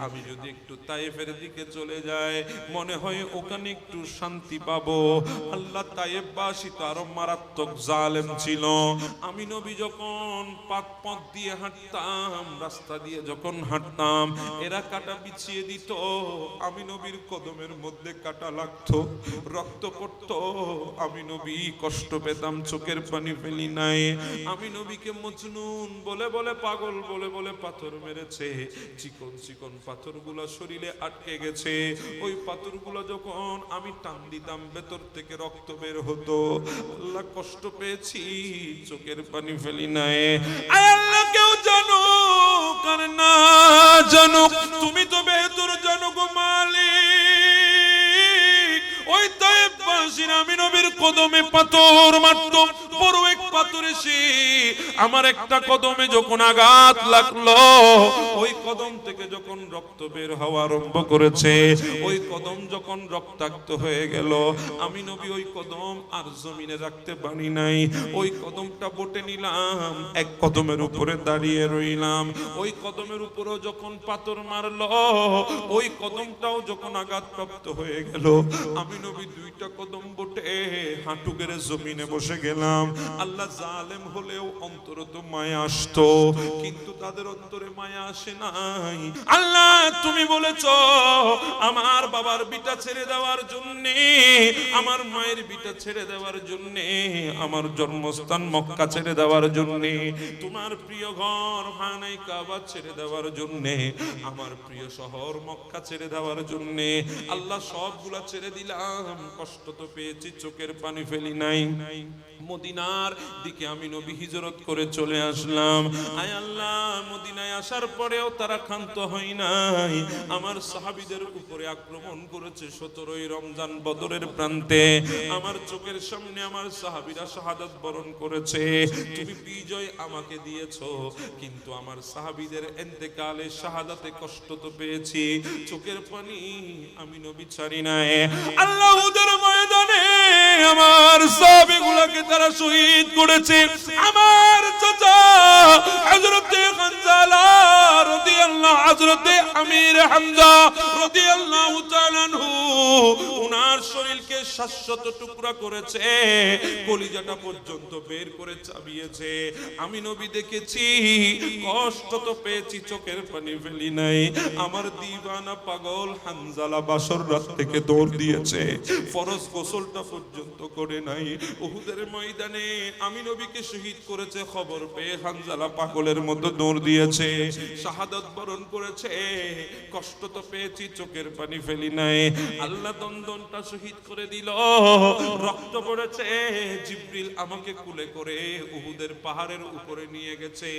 আমি যদি একটু তায়েফের দিকে চলে যাই, মনে হয় ওখানে একটু শান্তি পাবো। আল্লাহ, তায়েফবাসী তো আরো মারাত্মক জালেম ছিল। আমি নবী যখন পথ দিয়ে হাঁটতাম, রাস্তা দিয়ে যখন হাঁটতাম, এরা কাটা বিছিয়ে দিত, আমি নবীর কদমের মধ্যে কাটা লাগতো, রক্ত পড়তো, আমি নবী কষ্ট পেতাম, চোখের পানি ফেলি নাই। আমি নবীকে মজনুন বলে বলে, পাগল বলে বলে পাথর মেরেছে। চিকন চিকন পাথরগুলা শরীরে আটকে গেছে, ওই পাথরগুলা যখন আমি টান দিতাম, ভেতর থেকে রক্ত বের হতো। আল্লাহ কষ্ট পেয়েছি, চোখের পানি ফেলি নাই। আয় আল্লাহ, কেউ জানো কার না জানো, তুমি তো বেহতর জানো গো মালিক। ওই তায়েফবাসীর আমি নবীর কদমে পাথর মারতো, বড় এক পাথর এসে আমার একটা কদমে যখন আঘাত লাগলো, ওই কদম থেকে যখন রক্ত বের হওয়া আরম্ভ করেছে, ওই কদম যখন রক্তাক্ত হয়ে গেল, আমি নবী ওই কদম আর জমিনে রাখতে পারি নাই। ওই কদমটা বটে নিলাম, এক কদমের উপরে দাঁড়িয়ে রইলাম। ওই কদমের উপরও যখন পাথর মারলো, ওই কদমটাও যখন আঘাতপ্রাপ্ত হয়ে গেল, আমি নবী দুইটা কদম বটে হাঁটু গেড়ে জমিনে বসে গেলাম। আল্লাহ জালেম হলেও অন্তরে তো মায়া আসতো, কিন্তু তাদের অন্তরে মায়া আসে নাই। আল্লাহ তুমি বলেছো আমার বাবার বিটা ছেড়ে দেওয়ার জন্য, আমার মায়ের বিটা ছেড়ে দেওয়ার জন্য, আমার জন্মস্থান মক্কা ছেড়ে দেওয়ার জন্য, তোমার প্রিয় ঘর খানায়ে কাবা ছেড়ে দেওয়ার জন্য, আমার প্রিয় শহর মক্কা ছেড়ে দেওয়ার জন্য আল্লাহ সবগুলা ছেড়ে দিলাম। কষ্ট তো পেয়েছি, চোখের পানি ফেলি নাই। মদিনার দিকে আমি নবী হিজরত করে চলে আসলাম। আয় আল্লাহ, মদিনায় আসার পরেও তারা ক্ষান্ত হয় নাই। আমার সাহাবীদের উপরে আক্রমণ করেছে 17ই রমজান বদরের প্রান্তে। আমার চোখের সামনে আমার সাহাবীরা শাহাদাত বরণ করেছে। তুমি বিজয় আমাকে দিয়েছো, কিন্তু আমার সাহাবীদের ইন্তেকালে শাহাদাতে কষ্ট তো পেয়েছি, চোখের পানি আমি নবী ছাড়ি নাই। আল্লাহ উহুদের ময়দানে আমার সাহাবীগুলোকে তারা শহীদ করেছে। আমার চাচা হযরতে হানজালা রাদিয়াল্লাহু, হযরতে আমির হামজা রাদিয়াল্লাহু তাআলা আনহু, উনার শরীরকে 700 টুকরা করেছে, কলিজাটা পর্যন্ত বের করে চাবিয়েছে। আমি নবী দেখেছি, কষ্ট তো পেয়েছি, চোখের পানি ফেলি নাই। আমার দিওয়ানা পাগল হানজালা বাসর রাত থেকে দৌড় দিয়েছে, ফরজ গোসলটা পর্যন্ত করে নাই। উহুদের ময়দানে আমি নবীকে শহীদ করেছে খবর পেয়ে হানজালা পাগলের মতো দৌড় দিয়েছে, শাহাদাত বরণ করেছে। কষ্ট তো পেয়েছি, চোখের পানি ফেলি নাই। আল্লাহ দন্দনটা শহীদ করে দিল, রক্ত পড়েছে। জিবরিল আমাকে কুলে করে উহুদের পাহাড়ের উপরে নিয়ে গেছে।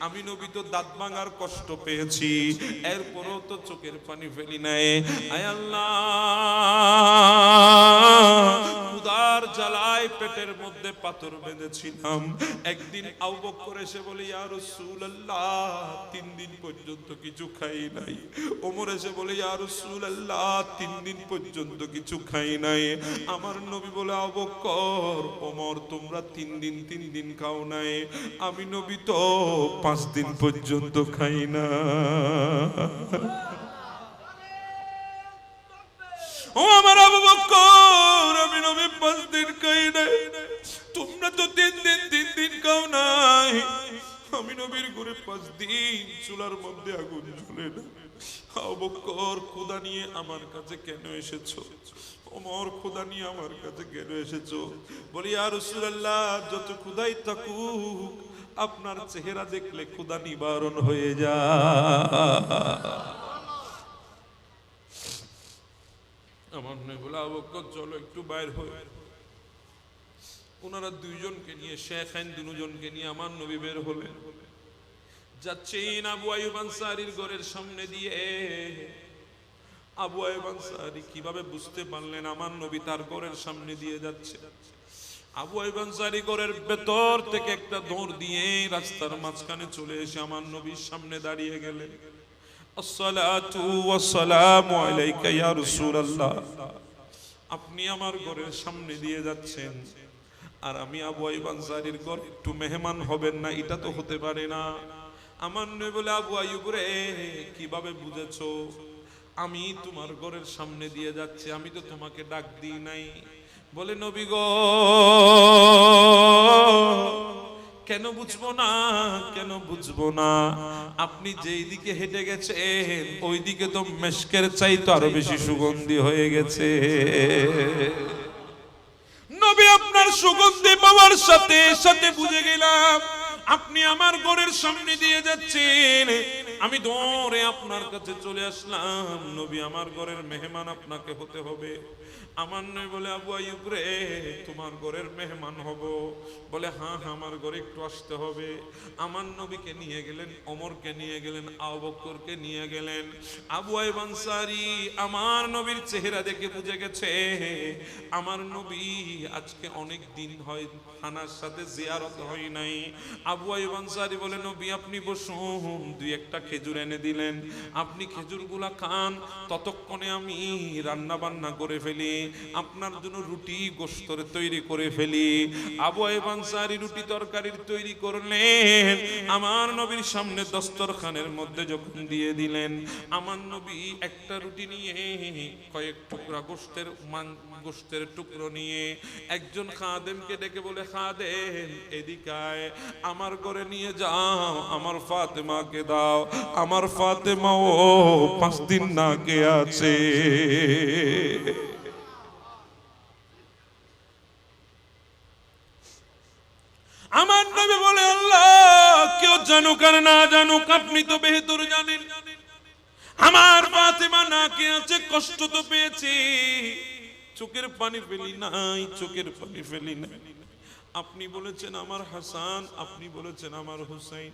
আমি নবী তো দাঁত ভাঙার কষ্ট পেয়েছি, এরপরও তো চোখের পানি ফেলি নাই। আয় আল্লাহ, ক্ষুধার জ্বালায় পেটের মধ্যে পাথর বেঁধেছিলাম। একদিন আবু বকর এসে বলে, ইয়া রাসূলুল্লাহ, 3 দিন পর্যন্ত কিছু খাই নাই। ওমর এসে বলে, ইয়া রাসূলুল্লাহ, 3 দিন পর্যন্ত কিছু খাই নাই। আমার নবী বলে, আবু বকর, ওমর, তোমরা 3 দিন খাও নাই, আমি নবী তো 5 দিন পর্যন্ত খাই না। ও আমার আবু বকর, আমি নবী 5 দিন খাই নাই, তোমরা তো 3 দিন খাও নাই। আমি নবীর ঘরে 5 দিন চুলার মধ্যে আগুন জ্বলে না। আবু বকর, খোদা নিয়ে আমার কাছে কেন এসেছো? ওমর, খোদা নিয়ে আমার কাছে কেন এসেছো? বলি, ইয়া রাসূলুল্লাহ, যত খোদাই থাকুক, আপনার চেহারা দেখলে খোদা নিবারণ হয়ে যায়। আমার নবী বলে, আবু বকর, চলো একটু বাইরে হই। ওনারা 2 জনকে নিয়ে, শেখাইন 2 জনকে নিয়ে আমার নবী বের হলেন। যাচ্ছেন আবু আইয়ুব আনসারীর ঘরের সামনে দিয়ে। আবু আইয়ুব আনসারী কিভাবে বুঝতে পারলেন আমার নবী তার ঘরের সামনে দিয়ে যাচ্ছে? আবু আইয়ুব আনসারী ঘরের ভেতর থেকে একটা দৌড় দিয়ে রাস্তার মাঝখানে চলে এসে আমার নবীর সামনে দাঁড়িয়ে গেলেন। আসসালাতু ওয়াসসালামু আলাইকা ইয়া রাসূলুল্লাহ, আপনি আমার ঘরের সামনে দিয়ে যাচ্ছেন, আর আমি আবু আইয়ুব আনসারীর ঘর একটু মেহমান হবেন না? এটা তো হতে পারে না। আমার নবী বলে, আবু আইয়ুব রে, কিভাবে বুঝেছো? আমি তোমার ঘরের সামনে দিয়ে যাচ্ছি, আমি তো তোমাকে ডাক দিই নাই। বলে, নবী গো, কেন বুঝবো না, কেন বুঝবো না? আপনি যেই দিকে হেঁটে গেছেন ওই দিকে তো মেশকের চাইতে আরো বেশি সুগন্ধি হয়ে গেছে। নবী আপনার সুগন্ধি পাওয়ার সাথে সাথে বুঝে গেলাম আপনি আমার ঘরের সামনে দিয়ে যাচ্ছেন। আমি দৌড়ে আপনার কাছে চলে আসলাম। নবী, আমার ঘরের মেহমান আপনাকে হতে হবে। আমার নবী বলে, আবু আইয়ুব রে, তোমার ঘরের মেহমান হব? বলে, হ্যাঁ, আমার ঘরে একটু আসতে হবে। আমার নবীকে নিয়ে গেলেন, ওমরকে নিয়ে গেলেন, আবু বকরকে নিয়ে গেলেন। আবু আইয়ুব আনসারী আমার নবীর চেহারা দেখে বুঝে গেছে আমার নবী আজকে অনেক দিন হয় খানার সাথে জিয়ারত হয় নাই। আবু আইয়ুব আনসারী বলে, নবী আপনি বসুন। 2-1টা খেজুর এনে দিলেন। আপনি খেজুরগুলা খান, ততক্ষণে আমি রান্না বান্না করে ফেলি, আপনার জন্য রুটি গোশতরে তৈরি করে ফেলি। আবু আইয়ুব আনসারী রুটি তরকারির তৈরি করলেন, আমার নবীর সামনে দস্তরখানের মধ্যে যখন দিয়ে দিলেন, আমার নবী একটা রুটি নিয়ে কয়েক টুকরা গোশতের গোশতের টুকরো নিয়ে একজন খাদেমকে ডেকে বলে, খাদেম এদিকে আয়, আমার ঘরে নিয়ে যাও, আমার ফাতেমাকে দাও, আমার ফাতেমাও 5 দিন না কে আছে। আমার নবী বলে, আল্লাহ কেউ জানুক আর না জানুক, আপনি তো বেহতর জানেন। আমার ফাতেমা না কে আছে, কষ্ট তো পেয়েছি, চোখের পানি ফেলি নাই, চোখের পানি ফেলি নাই। আপনি বলেছেন আমার হাসান, আপনি বলেছেন আমার হুসাইন,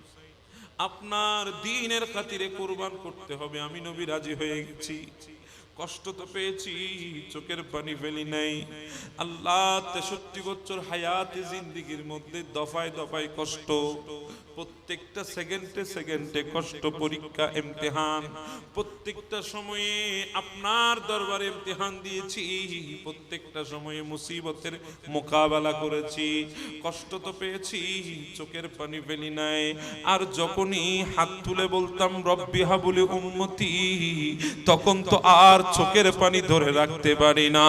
আপনার দ্বীনের খাতিরে কুরবান করতে হবে। আমি নবী রাজি হয়ে গেছি, কষ্ট তো পেয়েছি, চোখের পানি ফেলি নাই। আল্লাহ 63 বছর হায়াতে জিন্দেগির মধ্যে দফায় দফায় কষ্ট, প্রত্যেকটা সেকেন্ডে সেকেন্ডে কষ্ট, পরীক্ষা ইমতিহান, প্রত্যেকটা সময়ে আপনার দরবারে ইমতিহান দিয়েছি, প্রত্যেকটা সময়ে মুসিবতের মোকাবেলা করেছি, কষ্ট তো পেয়েছি, চোখের পানি ফেলি নাই। আর যখনই হাত তুলে বলতাম রব্বি হাবুলি উম্মতি, তখন তো আর চোখের পানি ধরে রাখতে পারি না।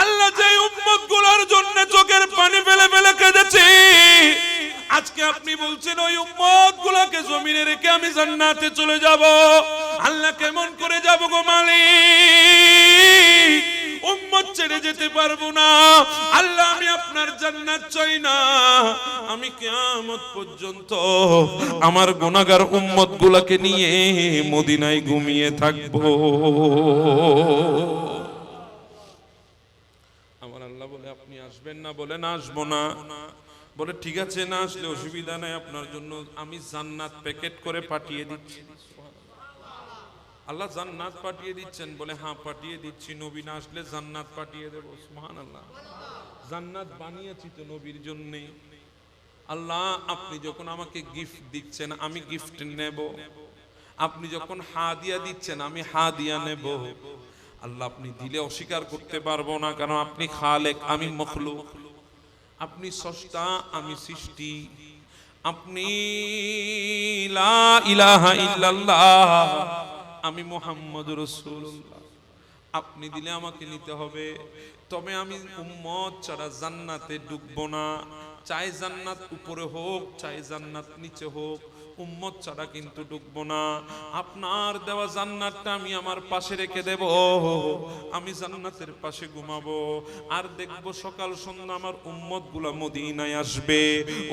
আল্লাহ যে উম্মত গুলোর জন্য চোখের পানি ফেলে ফেলে কেঁদেছে, আজকে আপনি বলছেন ওই উম্মত গুলাকে জমিনে রেখে আমি জান্নাতে চলে যাব। আল্লাহ কেমন করে যাব গো মালিক, উম্মত ছেড়ে যেতে পারবো না। আল্লাহ আমি আপনার জান্নাত চাই না, আমি কিয়ামত পর্যন্ত আমার গুনাহগার উম্মত গুলাকে নিয়ে মদিনায় ঘুমিয়ে থাকবো। আমার আল্লাহ বলে, আপনি আসবেন না? বলে না, আসবো না। বলে ঠিক আছে, না আসলে অসুবিধা নাই, আপনার জন্য আমি জান্নাত প্যাকেট করে পাঠিয়ে দিচ্ছি। আল্লাহ জান্নাত পাঠিয়ে দিচ্ছেন? বলে হ্যাঁ পাঠিয়ে দিচ্ছি, নবী না আসলে জান্নাত পাঠিয়ে দেব। সুবহানাল্লাহ, জান্নাত বানিয়েছি তো নবীর জন্য। আল্লাহ আপনি যখন আমাকে গিফট দিচ্ছেন আমি গিফট নেব, আপনি যখন হাদিয়া দিচ্ছেন আমি হাদিয়া নেব। আল্লাহ আপনি দিলে অস্বীকার করতে পারবো না, কারণ আপনি খালেক, আমি মখলুক, আপনি স্রষ্টা, আমি সৃষ্টি। আপনি লা ইলাহা ইল্লাল্লাহ, আমি মুহাম্মদুর রাসূলুল্লাহ। আপনি দিলে আমাকে নিতে হবে, তবে আমি উম্মত ছাড়া জান্নাতে ঢুকবো না। চাই জান্নাত উপরে হোক, চাই জান্নাত নিচে হোক, উম্মত ছাড়া কিন্তু ঢুকবো না। আপনার দেওয়া জান্নাতটা আমি আমার পাশে রেখে দেব, আমি জান্নাতের পাশে ঘুমাবো। আর দেখবো সকাল সন্ধ্যা আমার উম্মত গুলা মদিনায় আসবে,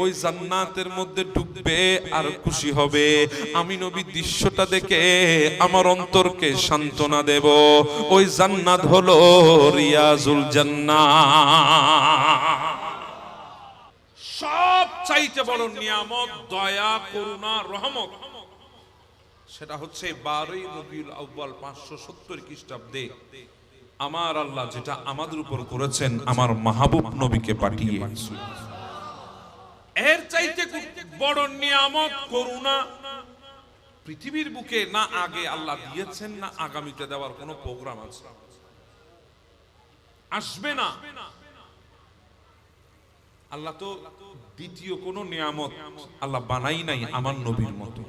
ওই জান্নাতের মধ্যে ঢুকবে আর খুশি হবে। আমি নবী দৃশ্যটা দেখে আমার অন্তরকে সান্ত্বনা দেব। ওই জান্নাত হলো রিয়াজুল জান্নাহ। সব চাইতে বড় নিয়ামত, দয়া, করুণা, রহমত, সেটা হচ্ছে 12ই রবিউল আউয়াল 570 খ্রিস্টাব্দে আমার আল্লাহ যেটা আমাদের উপর করেছেন, আমার মাহবুব নবীকে পাঠিয়ে। এর চাইতে বড় নিয়ামত, করুণা পৃথিবীর বুকে না আগে আল্লাহ দিয়েছেন, না আগামীতে দেওয়ার কোনো প্রোগ্রাম আছে, আসবে না। আল্লাহ তো দ্বিতীয় কোন নিয়ামত আল্লাহ বানাই নাই আমার নবীর মতো।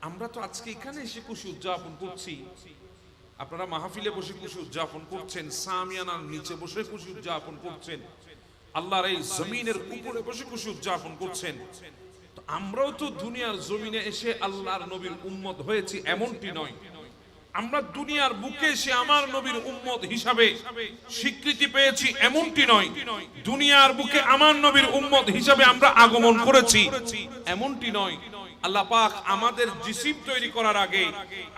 আমরা তো আজকে এখানে এসে খুশি উদযাপন করছি, আপনারা মাহফিলে বসে খুশি উদযাপন করছেন, সামিয়ানার নিচে বসে খুশি উদযাপন করছেন, আল্লাহর এই জমিনের উপরে বসে খুশি উদযাপন করছেন। তো আমরাও তো দুনিয়ার জমিনে এসে আল্লাহর নবীর উম্মত হয়েছি এমনটি নয়। আমরা দুনিয়ার বুকে এসে আমার নবীর উম্মত হিসাবে স্বীকৃতি পেয়েছি এমনটি নয়। দুনিয়ার বুকে আমার নবীর উম্মত হিসাবে আমরা আগমন করেছি এমনটি নয়। আল্লাহ পাক আমাদের জিসিম তৈরি করার আগে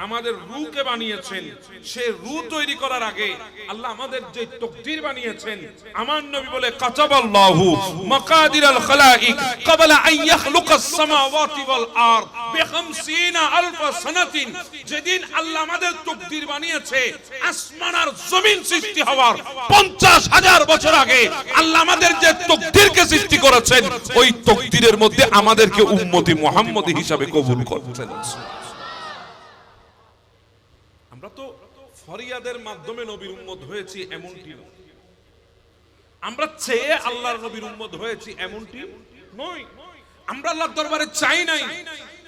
আমাদের রূহকে বানিয়েছেন, সেই রূহ তৈরি করার আগে আল্লাহ আমাদের যে তাকদীর বানিয়েছেন, আমার নবী বলে কাতাবাল্লাহু মাকাদিরাল খালাইক ক্বাবলা আন ইয়াখলুকাস সামাওয়াতি ওয়াল আরদ বি50,000 সানাতিন। যেদিন আল্লাহ আমাদের তাকদীর বানিয়েছে, আসমান আর জমিন সৃষ্টি হওয়ার 50,000 বছর আগে আল্লাহ আমাদের যে তাকদীরকে সৃষ্টি করেছেন, ওই তাকদীরের মধ্যে আমাদেরকে উম্মতি মুহাম্মদ হিসাবে কবুল করছেন। আমরা তো ফরিয়াদের মাধ্যমে নবীর উম্মত হয়েছি এমনটি নয়, আমরা চেয়ে আল্লাহর নবীর উম্মত হয়েছি এমনটি নয়। আমরা আল্লাহর দরবারে চাই নাই,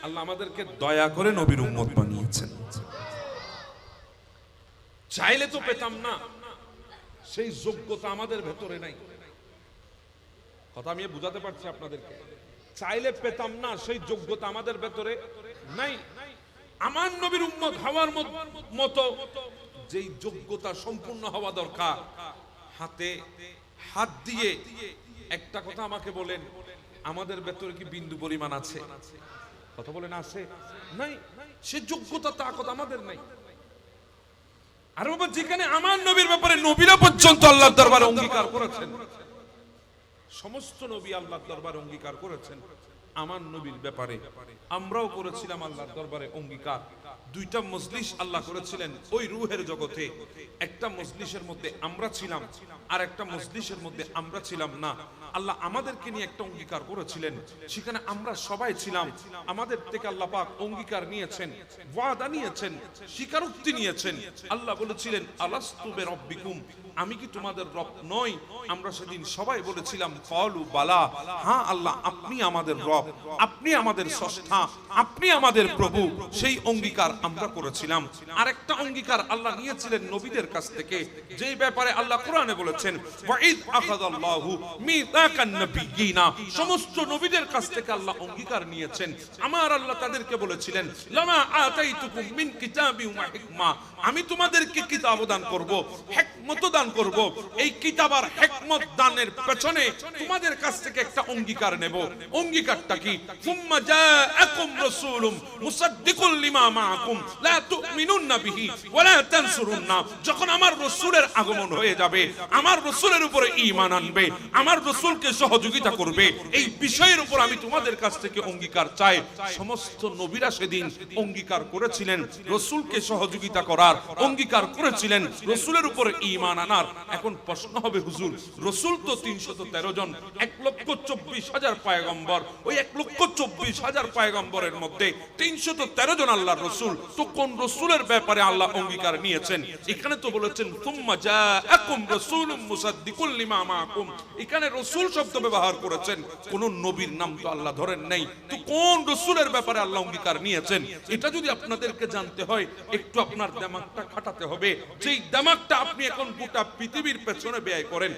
আল্লাহ আমাদেরকে দয়া করে নবীর উম্মত বানিয়েছেন। চাইলে তো পেতাম না, সেই যোগ্যতা আমাদের ভেতরে নাই। কথা আমি বুঝাতে পারছি আপনাদেরকে? চাইলে পেতাম না, সেই যোগ্যতা আমাদের ভেতরে নাই। আমার নবীর উম্মত হওয়ার মতো যেই যোগ্যতা সম্পূর্ণ হওয়া দরকার, হাতে হাত দিয়ে একটা কথা আমাকে বলেন, আমাদের ভেতরে কি বিন্দু পরিমাণ আছে? কথা বলেন আছে? নাই। সে যোগ্যতা তাকত আমাদের নাই। আর বাবা, যেখানে আমার নবীর ব্যাপারে নবীরা পর্যন্ত আল্লাহর দরবারে অঙ্গীকার করেছেন, সমস্ত নবী আল্লাহর দরবারে অঙ্গীকার করেছেন, আমার নবীর ব্যাপারে আমরাও করেছিলাম আল্লাহর দরবারে অঙ্গীকার। দুইটা মজলিস আল্লাহ করেছিলেন ওই রূহের জগতে। একটা মজলিসের মধ্যে আমরা ছিলাম, আর একটা মজলিসের মধ্যে আমরা ছিলাম না। আল্লাহ আমাদেরকে নিয়ে একটা অঙ্গীকার করেছিলেন, সেখানে আমরা সবাই ছিলাম। আমাদের থেকে আল্লাহ পাক অঙ্গীকার নিয়েছেন, ওয়াদা নিয়েছেন, স্বীকারোক্তি নিয়েছেন। আল্লাহ বলেছিলেন, আলাস্তু বিরাব্বিকুম, আমি কি তোমাদের রব নই? আমরা সেদিন সবাই বলেছিলাম, ক্বালু বালা, হ্যাঁ আল্লাহ, আপনি আমাদের রব, আপনি আমাদের স্রষ্টা, আপনি আমাদের প্রভু। সেই অঙ্গীকার আমরা করেছিলাম। আরেকটা অঙ্গীকার আল্লাহ নিয়েছিলেন নবীদের কাছ থেকে, যেই ব্যাপারে আল্লাহ কোরআনে বলেছেন, ওয়াইদ আখাযাল্লাহু মিসাকান নাবিয়িনা, সমস্ত নবীদের কাছ থেকে আল্লাহ অঙ্গীকার নিয়েছেন। আমার আল্লাহ তাদেরকে বলেছিলেন, লামা আতাইতুকুম মিন কিতাবিন ওয়া হিকমা, আমি তোমাদেরকে কিতাব দান করব, হিকমত দান করব। এই কিতাব আর হিকমত দানের পেছনে তোমাদের কাছ থেকে একটা অঙ্গীকার নেব। অঙ্গীকারটা কি? সুম্মা জাআকুম রাসূলুম মুসাদ্দিকুল লিমা মাআকুম লা তুমিনুন্না বিহি ওয়া লা তানসুরুন্না, যখন আমার রাসূলের আগমন হয়ে যাবে, আমার রাসূলের উপরে ঈমান আনবে, আমার রাসূলকে সহযোগিতা করবে, এই বিষয়ের উপর আমি তোমাদের কাছ থেকে অঙ্গীকার চাই। সমস্ত নবীরা সেদিন অঙ্গীকার করেছিলেন রাসূলকে সহযোগিতা করার, অঙ্গীকার করেছিলেন রাসূলের উপর ঈমান আনার। এখন প্রশ্ন হবে, হুজুর, রাসূল তো ৩১৩ জন, ১,২৪,০০০ পয়গম্বর, ওই ১,২৪,০০০ পয়গম্বরের মধ্যে ৩১৩ জন আল্লাহর রাসূল, তো কোন রাসূলের ব্যাপারে আল্লাহ অঙ্গীকার নিয়েছেন? এখানে তো বলেছেন, সুম্মা জাআকুম রাসূলুম মুসাদ্দিকুল লিমা মাআকুম, এখানে রাসূল শব্দ ব্যবহার করেছেন, কোন নবীর নাম তো আল্লাহ ধরেন নাই। তো কোন রাসূলের ব্যাপারে আল্লাহ অঙ্গীকার নিয়েছেন, এটা যদি আপনাদেরকে জানতে হয়, একটু আপনার দিমাগটা খাটাতে হবে। যেই দিমাগটা আপনি এখন গোটা পৃথিবীর পেছনে ব্যয় করেন,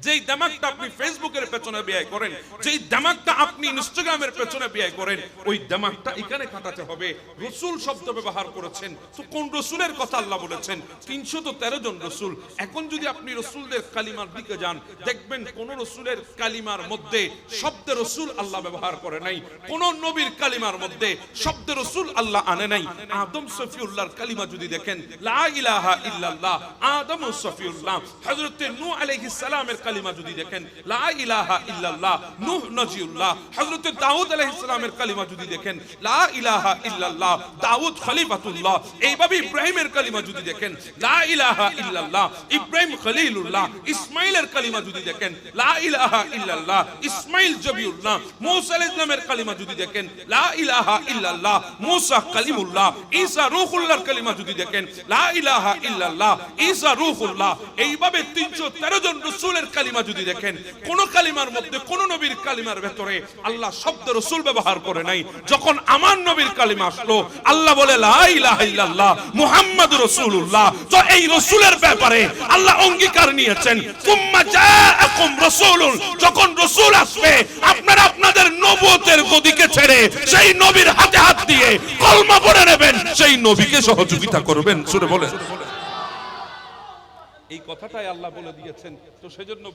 যেই দিমাগটা আপনি ফেসবুকের পেছনে ব্যয় করেন, যেই দিমাগটা আপনি ইনস্টাগ্রামের পেছনে ব্যয় করেন, ওই দিমাগটা এখানে কাটাতে হবে। রাসূল শব্দ ব্যবহার করেছেন, তো কোন রাসূলের কথা আল্লাহ বলেছেন? ৩১৩ জন রাসূল। এখন যদি আপনি রাসূলদের কালিমার দিকে যান, দেখবেন কোন রাসূলের কালিমার মধ্যে শব্দ রাসূল আল্লাহ ব্যবহার করে নাই। কোন নবীর কালিমার মধ্যে শব্দ রাসূল আল্লাহ আনে নাই। আদম সফিউল্লাহর কালিমা যদি দেখেন, লা ইলাহা ইল্লাল্লাহ, আদম সফিউল্লাহ। হযরত নূহ আলাইহিস সালামের কালিমা যদি দেখেন, লা ইলাহা ইল্লাল্লাহ, নূহ নজিউল্লাহ। হযরত দাউদ আলাইহিস সালামের কালিমা যদি দেখেন, লা ইলাহা ইল্লাল্লাহ, দাউদ খলিফাতুল্লাহ। এইভাবে ইব্রাহিমের কালিমা যদি দেখেন, লা ইলাহা ইল্লাল্লাহ, ইব্রাহিম খলিলুল্লাহ। ইসমাঈলের কালিমা যদি দেখেন, লা ইলাহা ইল্লাল্লাহ, ইসমাঈল জবিউল্লাহ। মূসা আলাইহিস সালামের কালিমা যদি দেখেন, লা ইলাহা ইল্লাল্লাহ, মূসা কালিমুল্লাহ। ঈসা রূহুল্লাহর কালিমা যদি দেখেন, লা ইলাহা ইল্লাল্লাহ, ঈসা রূহুল্লাহ। এইভাবে ৩১৩ জন রাসূলের কালিমা যদি দেখেন, কোন কালিমার মধ্যে, কোন নবীর কালিমার ভেতরে আল্লাহ শব্দ রাসূল ব্যবহার করে নাই। যখন আমার নবীর কালিমা আসলো, আল্লাহ বলে, লা ইলাহা ইল্লাল্লাহ মুহাম্মাদুর রাসূলুল্লাহ। তো এই রাসূলের ব্যাপারে আল্লাহ অঙ্গীকার নিয়েছেন, সুম্মা জাআকুম রাসূলুন, যখন রাসূল আসবে, আপনারা আপনাদের নবুয়তের গদিকে ছেড়ে সেই নবীর হাতে হাত দিয়ে কলমা পড়ে নেবেন, সেই নবীকে সহযোগিতা করবেন। সুরে বলেন। এই কথাটাই আল্লাহ বলে দিয়েছেন। তো সেজন্য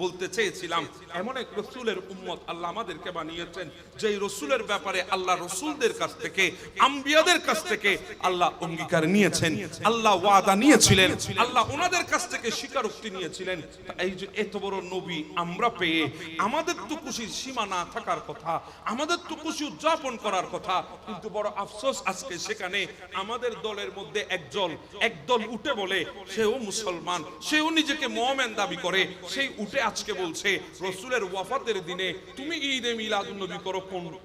বলতে চেয়েছিলাম, এমন এক রাসূলের উম্মত আল্লাহ আমাদেরকে বানিয়েছেন, যে রাসূলের ব্যাপারে আল্লাহ রাসূলদের কাছ থেকে, আম্বিয়াদের কাছ থেকে আল্লাহ অঙ্গীকার নিয়েছেন, আল্লাহ ওয়াদা নিয়েছিলেন, আল্লাহ ওনাদের কাছ থেকে স্বীকারোক্তি নিয়েছিলেন। এই যে এত বড় নবী আমরা পেয়ে আমাদের তো খুশির সীমা না থাকার কথা, আমাদের তো খুশি উদযাপন করার কথা, কিন্তু বড় আফসোস আজকে সেখানে আমাদের দলের মধ্যে একদল উঠে বলে সেও মুসলমান, মুসলমান, সেও নিজেকে মুমিন দাবি করে, সেই উঠে আজকে বলছে রাসূলের ওয়াফাতের দিনে তুমি ঈদে মিলাদুন নবী করো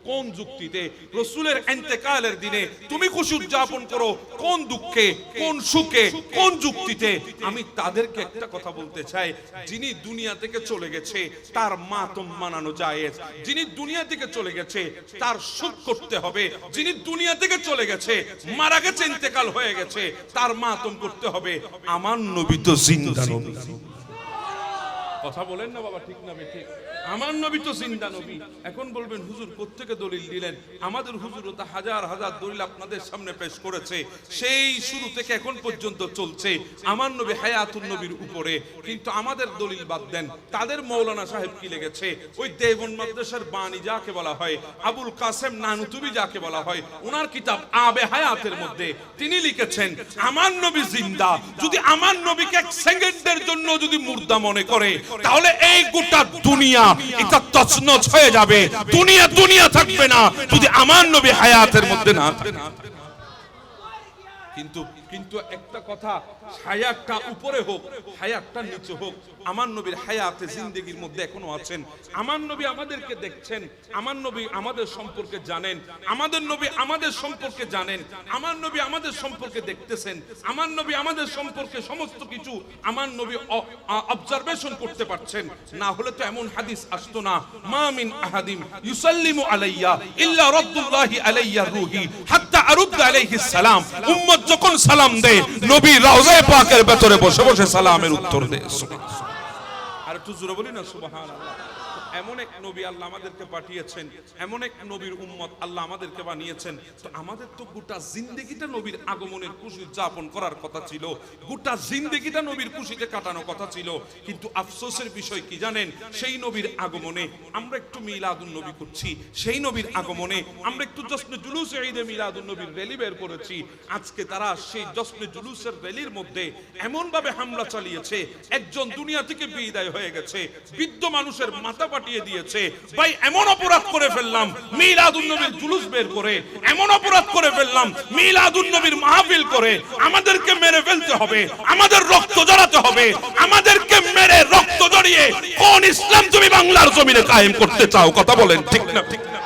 কোন যুক্তিতে? রাসূলের ইন্তেকালের দিনে তুমি খুশি উদযাপন করো কোন দুঃখে, কোন সুখে, কোন যুক্তিতে? আমি তাদেরকে একটা কথা বলতে চাই, যিনি দুনিয়া থেকে চলে গেছে তার মাতম মানানো জায়েজ, যিনি দুনিয়া থেকে চলে গেছে তার সুখ করতে হবে, যিনি দুনিয়া থেকে চলে গেছে মারা গেছে ইন্তেকাল হয়ে গেছে তার মাতম করতে হবে। আমার নবী তো জিন্দা নবী। কথা বলেন না বাবা, ঠিক না ঠিক? আমার নবী তো জিন্দা নবী। এখন বলবেন হুজুর কোত্থেকে দলিল দিলেন? আমাদের হুজুরও তো হাজার হাজার দলিল আপনাদের সামনে পেশ করেছে, সেই শুরু থেকে এখন পর্যন্ত চলছে আমার নবী হায়াতুন নবীর উপরে। কিন্তু আমাদের দলিল বাদ দেন, তাদের মৌলানা সাহেব কি লিখেছে, ওই দেওবন্দ মাদ্রাসার বাণী যাকে বলা হয়, আবুল কাসেম নানুতুবি যাকে বলা হয়, ওনার কিতাব আবে হায়াতের মধ্যে তিনি লিখেছেন আমার নবী জিন্দা। যদি আমার নবীকে এক সেকেন্ডের জন্য যদি মুর্দা মনে করে, তাহলে এই গোটা দুনিয়া এটা তছনছ হয়ে যাবে, দুনিয়া থাকবে না যদি আমার নবী হায়াতের মধ্যে না থাকে। কিন্তু একটা কথা, হায়াতটা উপরে হোক, হায়াতটা নিচে হোক, আমার নবীর হায়াতে জিন্দেগির মধ্যে এখনো আছেন। আমার নবী আমাদেরকে দেখছেন, আমার নবী আমাদের সম্পর্কে জানেন, আমাদের নবী আমাদের সম্পর্কে জানেন, আমার নবী আমাদের সম্পর্কে দেখতেছেন, আমার নবী আমাদের সম্পর্কে সমস্ত কিছু আমার নবী অবজারভেশন করতে পারছেন। না হলে তো এমন হাদিস আসতো না, মা মিন আহাদিম ইউসাল্লিমু আলাইয়া ইল্লা রাদ্দুল্লাহি আলাইয়া রূহি হাত্তা আরুদ আলাইহিস সালাম। উম্মত যখন সালাম দেয়, নবী রওজায়ে পাকের ভেতরে বসে বসে সালামের উত্তর দেয়। আর একটু জোরে বলি না সুবহানাল্লাহ। এমন এক নবী আল্লাহ আমাদেরকে পাঠিয়েছেন, এমন এক নবীর উম্মত আল্লাহ আমাদেরকে বানিয়েছেন। তো আমাদের তো গোটা জিন্দেগিটা নবীর আগমনের খুশি উদযাপন করার কথা ছিল, গোটা জিন্দেগিটা নবীর খুশিতে কাটানোর কথা ছিল। কিন্তু আফসোসের বিষয় কি জানেন, সেই নবীর আগমনে আমরা একটু মিলাদুন নবী করছি, সেই নবীর আগমনে আমরা একটু জশ্নে জুলুসে ঈদে মিলাদুন নবীর র্যালি বের করেছি। আজকে তারা সেই জশ্নে জুলুসের র্যালির মধ্যে এমন ভাবে হামলা চালিয়েছে, একজন দুনিয়া থেকে বিদায় হয়ে গেছে, বৃদ্ধ মানুষের মাথা পাঠিয়ে দিয়েছে। ভাই এমন অপরাধ করে ফেললাম মিলাদুন নবীর জুলুস বের করে, এমন অপরাধ করে ফেললাম মিলাদুন নবীর মাহফিল করে, আমাদেরকে মেরে ফেলতে হবে, আমাদের রক্ত জড়াতে হবে, আমাদেরকে মেরে রক্ত জড়িয়ে কোন ইসলাম তুমি বাংলার জমিনে কায়েম করতে চাও? কথা বলেন ঠিক না? ঠিক না?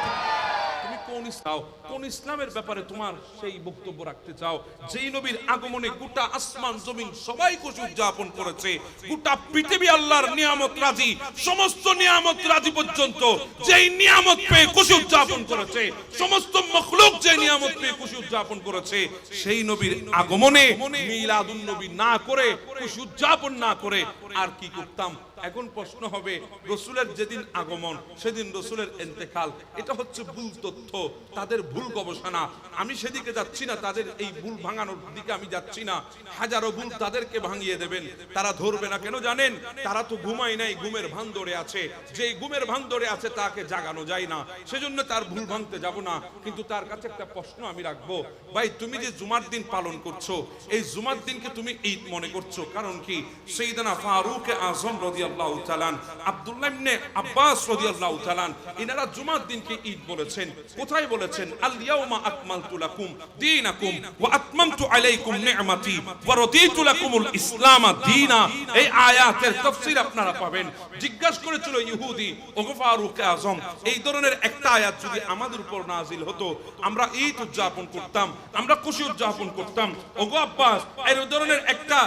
তুমি কোন ইসলাম, কোন ইসলামের ব্যাপারে তোমার সেই বক্তব্য রাখতে চাও? যেই নবীর আগমনে গোটা আসমান জমিন সবাই খুশি উদযাপন করেছে, গোটা পৃথিবী আল্লাহর নিয়ামত রাজি, সমস্ত নিয়ামত রাজি পর্যন্ত যেই নিয়ামত পেয়ে খুশি উদযাপন করেছে, সমস্ত মখলুক যে নিয়ামত পেয়ে খুশি উদযাপন করেছে, সেই নবীর আগমনে মিলাদুন নবী না করে, খুশি উদযাপন না করে আর কি করতাম? এখন প্রশ্ন হবে, রাসূলের যেদিন আগমন সেদিন রাসূলের ইন্তেকাল, এটা হচ্ছে ভুল তথ্য, তাদের ভুল গবেষণা। আমি সেদিকে যাচ্ছি না, তাদের এই ভুল ভাঙানোর দিকে আমি যাচ্ছি না। হাজারো ভুল তাদেরকে ভাঙিয়ে দেবেন, তারা ধরবে না। কেন জানেন? তারা তো ঘুমায় নাই, ঘুমের ভান ধরে আছে। যে ঘুমের ভান ধরে আছে তাকে জাগানো যায় না, সেজন্য তার ভুল ভাঙতে যাব না। কিন্তু তার কাছে একটা প্রশ্ন আমি রাখবো, ভাই তুমি যে জুমার দিন পালন করছো, এই জুমার দিনকে তুমি ঈদ মনে করছো, কারণ কি? সাইয়েদনা ফারুক আযম রাদিয়াল্লাহু তাআলা, আব্দুল্লাহ ইবনে আব্বাস রাদিয়াল্লাহু তাআলা, ইনারা জুমার দিনকে ঈদ বলেছেন। কোথায় বলেছেন? আল ইয়াউমা আকমালতু লাকুম দীনাকুম ওয়া আতমামতু আলাইকুম নি'মাতি ওয়া রাদিতু লাকুমুল ইসলাম দীনা। এই আয়াতের তাফসীর আপনারা পাবেন। জিজ্ঞাসা করেছিল ইহুদি, ওগো ফারুক আযম, এই ধরনের একটা আয়াত যদি আমাদের উপর নাজিল হতো, আমরা ঈদ উদযাপন করতাম, আমরা খুশি উদযাপন করতাম। ওগো আব্বাস, এই ধরনের একটা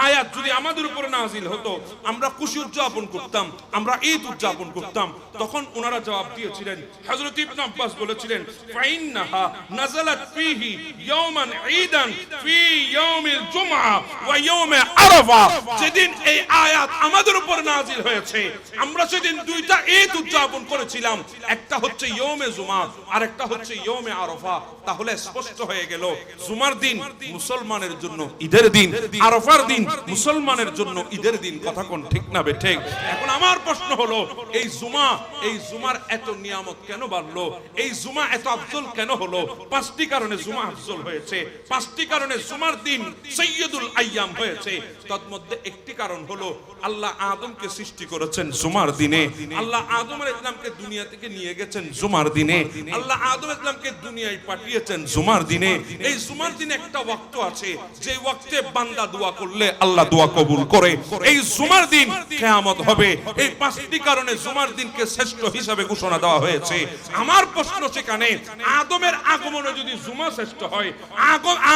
আয়াত যদি আমাদের উপর নাজিল হতো, আমরা খুশি উদযাপন করতাম, আমরা ঈদ উদযাপন করতাম। তখন ওনারা জবাব দিয়েছিলেন, হযরত ইবনে আব্বাস বলেছিলেন, ফাইন্নাহা নাযালাত ফীহি ইয়াওমান ঈদান ফী ইয়াউমিল জুমআ ওয়া ইয়াউমে আরাফা। যেদিন এই আয়াত আমাদের উপর নাজিল হয়েছে, আমরা সেদিন দুইটা ঈদ উদযাপন করেছিলাম, একটা হচ্ছে ইয়াউমে জুমআ আর একটা হচ্ছে ইয়াউমে আরাফা। তাহলে স্পষ্ট হয়ে গেল, জুমার দিন মুসলমানের জন্য ঈদের দিন, আরাফার দিন মুসলমানের জন্য ঈদের দিন। কথা কোন ঠিক না? না বেঠিক? এখন আমার প্রশ্ন হলো, এই জুমার এত নিয়ামত কেন বাড়লো? এই জুমা এত আফজল কেন হলো? 5টি কারণে জুমা আফজল হয়েছে, 5টি কারণে জুমার দিন সাইয়্যিদুল আইয়াম হয়েছে। তার মধ্যে একটি কারণ হলো আল্লাহ আদমকে সৃষ্টি করেছেন জুমার দিনে, আল্লাহ আদম আলাইহিস সালামকে দুনিয়া থেকে নিয়ে গেছেন জুমার দিনে, আল্লাহ আদম আলাইহিস সালামকে দুনিয়ায় পাঠিয়েছেন জুমার দিনে। এই জুমার দিনে একটা ওয়াক্ত আছে, যে ওয়াক্তে বান্দা দোয়া করলে আল্লাহ দোয়া কবুল করে। এই জুমার দিন কিয়ামত হবে। এই 5টি কারণে জুমার দিনকে শ্রেষ্ঠ হিসাবে ঘোষণা দেওয়া হয়েছে। আমার প্রশ্ন সেখানে, আদমের আগমনে যদি জুমা শ্রেষ্ঠ হয়,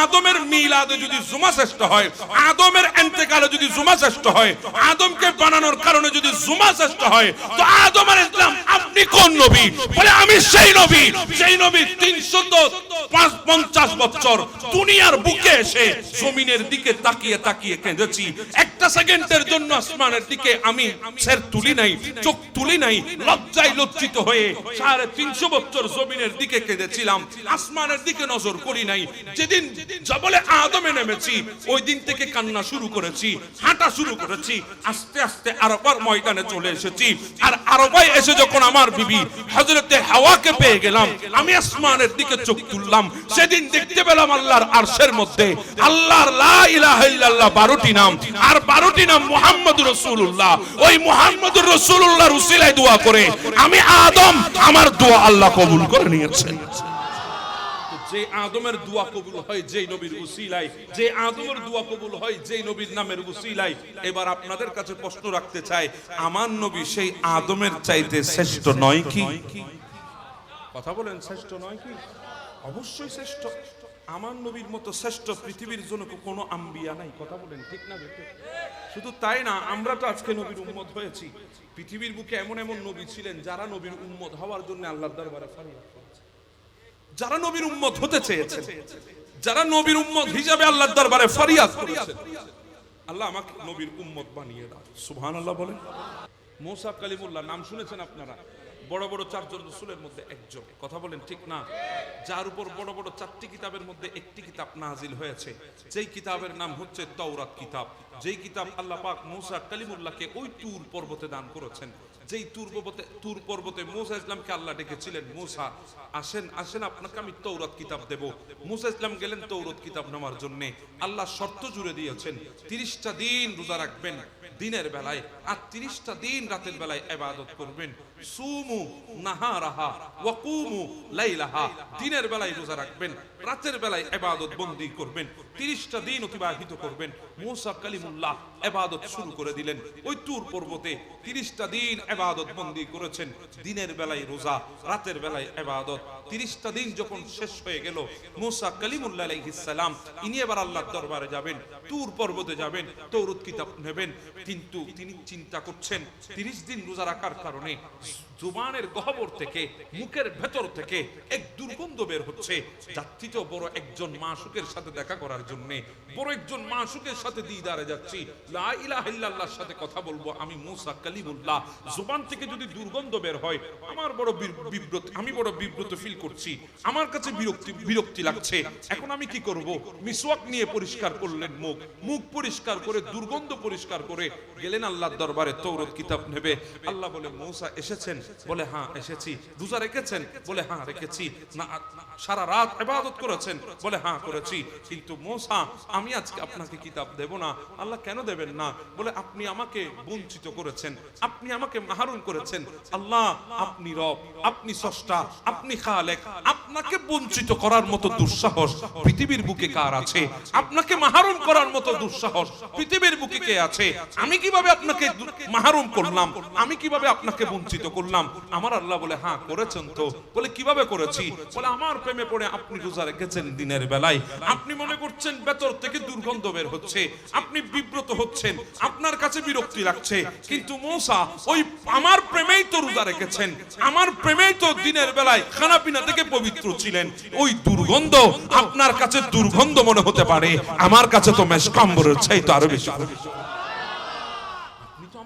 আদমের মিলাদে যদি জুমা শ্রেষ্ঠ হয়, আদমের ইন্তেকালে যদি জুমা শ্রেষ্ঠ হয়, আদমকে বানানোর কারণে যদি জুমা শ্রেষ্ঠ হয়, তো আদম আলাইহিস সালাম আপনি কোন নবী? বলে আমি সেই নবী, যেই নবী 350 বছর দুনিয়ার বুকে এসে জমিনের দিকে তাকিয়ে তাকিয়ে কেঁদেছি। একটা সেকেন্ডের জন্য আসমানের দিকে আমি সের তুলি নাই, চোখ তুলি নাই, লজ্জায় লজ্জিত হয়ে 350 বছর জমিনের দিকে কেঁদেছিলাম, আসমানের দিকে নজর করি নাই। যেদিন জবলে আদমে নেমেছি, ওই দিন থেকে কান্না শুরু করেছি, হাঁটা শুরু করেছি, আস্তে আস্তে আরাফার ময়দানে চলে এসেছি। আর আরাফায় এসে যখন আমার বিবি হযরতে হাওয়াকে পেয়ে গেলাম, আমি আসমানের দিকে চোখ তুললাম, সেদিন দেখতে পেলাম আল্লাহর আরশের মধ্যে আল্লাহর লা ইলাহা ইল্লাল্লাহ 12টি নাম, আর 12টি নাম মুহাম্মদুর রাসূলুল্লাহ। ওই মুহাম্মদুর রাসূলুল্লাহর উসিলায় দোয়া করে আমি আদম, আমার দোয়া আল্লাহ কবুল করে নিয়েছেন। যে আদমের দোয়া কবুল হয় যেই নবীর উসিলায়, যে আদমের দোয়া কবুল হয় যেই নবীর নামের উসিলায়। এবার আপনাদের কাছে প্রশ্ন রাখতে চাই, আমার নবী সেই আদমের চাইতে শ্রেষ্ঠ নয় কি? কথা বলেন, শ্রেষ্ঠ নয় কি? অবশ্যই শ্রেষ্ঠ। আমার নবীর মতো শ্রেষ্ঠ পৃথিবীর জন্য কোনো আম্বিয়া নাই। কথা বলেন, ঠিক না বেঠিক? শুধু তাই না, আমরা তো আজকে নবীর উম্মত হয়েছি। পৃথিবীর বুকে এমন এমন নবী ছিলেন যারা নবীর উম্মত হওয়ার জন্য আল্লাহর দরবারে ফরিয়াদ করেছে, যারা নবীর উম্মত হতে চেয়েছেন, যারা নবীর উম্মত হিসাবে আল্লাহর দরবারে ফরিয়াদ করেছেন, আল্লাহ আমাকে নবীর উম্মত বানিয়ে দাও। সুবহানাল্লাহ বলেন। মুসা কালিমুল্লাহ নাম শুনেছেন আপনারা? বড় বড় 4 জন রাসূলের মধ্যে একজন। কথা বলেন, ঠিক না? যার উপর বড় বড় 4টি কিতাবের মধ্যে একটি কিতাব নাজিল হয়েছে, যেই কিতাবের নাম হচ্ছে তাওরাত কিতাব। যেই কিতাব আল্লাহ পাক মুসা কালিমুল্লাহকে ওই তুর পর্বতে দান করেছেন। যেই তুর পর্বতে মুসা ইসলামকে আল্লাহ ডেকেছিলেন, মুসা আসেন আসেন, আপনাকে আমি তাওরাত কিতাব দেব। মুসা ইসলাম গেলেন তাওরাত কিতাব নেওয়ার জন্য। আল্লাহ শর্ত জুড়ে দিয়েছেন, 30টা দিন রোজা রাখবেন দিনের বেলায়, আর 30টা দিন রাতের বেলায় ইবাদত করবেন। সুমু নাহারাহা ওয়া কুমু লাইলাহা, দিনের বেলায় রোজা রাখবেন, রাতের বেলায় ইবাদত বন্দি করবেন, 30টা দিন অতিবাহিত করবেন। মুসা কালিমুল্লাহ ইবাদত শুরু করে দিলেন ওই তুর পর্বতে। 30টা দিন ইবাদত বন্দি করেছেন, দিনের বেলায় রোজা, রাতের বেলায় ইবাদত। 30টা দিন যখন শেষ হয়ে গেল, মুসা কালিমুল্লাহ আলাইহিস সালাম ইনি এবার আল্লাহর দরবারে যাবেন, তুর পর্বতে যাবেন, তাওরাত কিতাব নেবেন। কিন্তু তিনি চিন্তা করছেন 30 দিন রোজা রাখার কারণে জুবানের গহবর থেকে, মুখের ভেতর থেকে এক দুর্গন্ধ বের হচ্ছে। যাচ্ছি তো বড় একজন মাশুকের সাথে দেখা করার জন্য, বড় একজন মাশুকের সাথে দিদারে যাচ্ছি, লা ইলাহা ইল্লাল্লাহর সাথে কথা বলবো আমি মুসা কালিমুল্লাহ। জুবান থেকে যদি দুর্গন্ধ বের হয়, আমার বড় বিব্রত, আমি বড় বিব্রত ফিল করছি, আমার কাছে বিরক্তি লাগছে। এখন আমি কি করব? মিসওয়াক নিয়ে পরিষ্কার করলেন মুখ পরিষ্কার করে, দুর্গন্ধ পরিষ্কার করে গেলেন আল্লাহর দরবারে তাওরাত কিতাব নেবে। আল্লাহ বলে, মুসা এসেছেন? বলে হ্যাঁ এসেছি। রোজা রেখেছেন? বলে হ্যাঁ রেখেছি। না সারা রাত ইবাদত করেছেন? বলে হ্যাঁ করেছি। কিন্তু মুসা, আমি আজকে আপনাকে কিতাব দেব না। আল্লাহ কেন দেবেন না? বলে আপনি আমাকে বঞ্চিত করেছেন, আপনি আমাকে মাহরুম করেছেন। আল্লাহ আপনি রব, আপনি স্রষ্টা, আপনি খালেক, আপনাকে বঞ্চিত করার মতো দুঃসাহস পৃথিবীর বুকে কার আছে? আপনাকে মাহরুম করার মতো দুঃসাহস পৃথিবীর বুকে কে আছে? আমি কিভাবে আপনাকে মাহরুম করলাম? আমি কিভাবে আপনাকে বঞ্চিত করলাম? আমার আল্লাহ বলে হ্যাঁ করেছেন তো। বলে কিভাবে করেছি? বলে আমার প্রেমে পড়ে আপনি রোজা রেখেছেন দিনের বেলায়, আপনি মনে করছেন ভেতর থেকে দুর্গন্ধ বের হচ্ছে, আপনি বিব্রত হচ্ছেন, আপনার কাছে বিরক্তি লাগছে। কিন্তু মুসা, ওই আমার প্রেমেই তো রোজা রেখেছেন, আমার প্রেমেই তো দিনের বেলায় খানাপিনা থেকে পবিত্র ছিলেন। ওই দুর্গন্ধ আপনার কাছে দুর্গন্ধ মনে হতে পারে, আমার কাছে তো মেশকাম্বরের চাইতে আরো বেশি।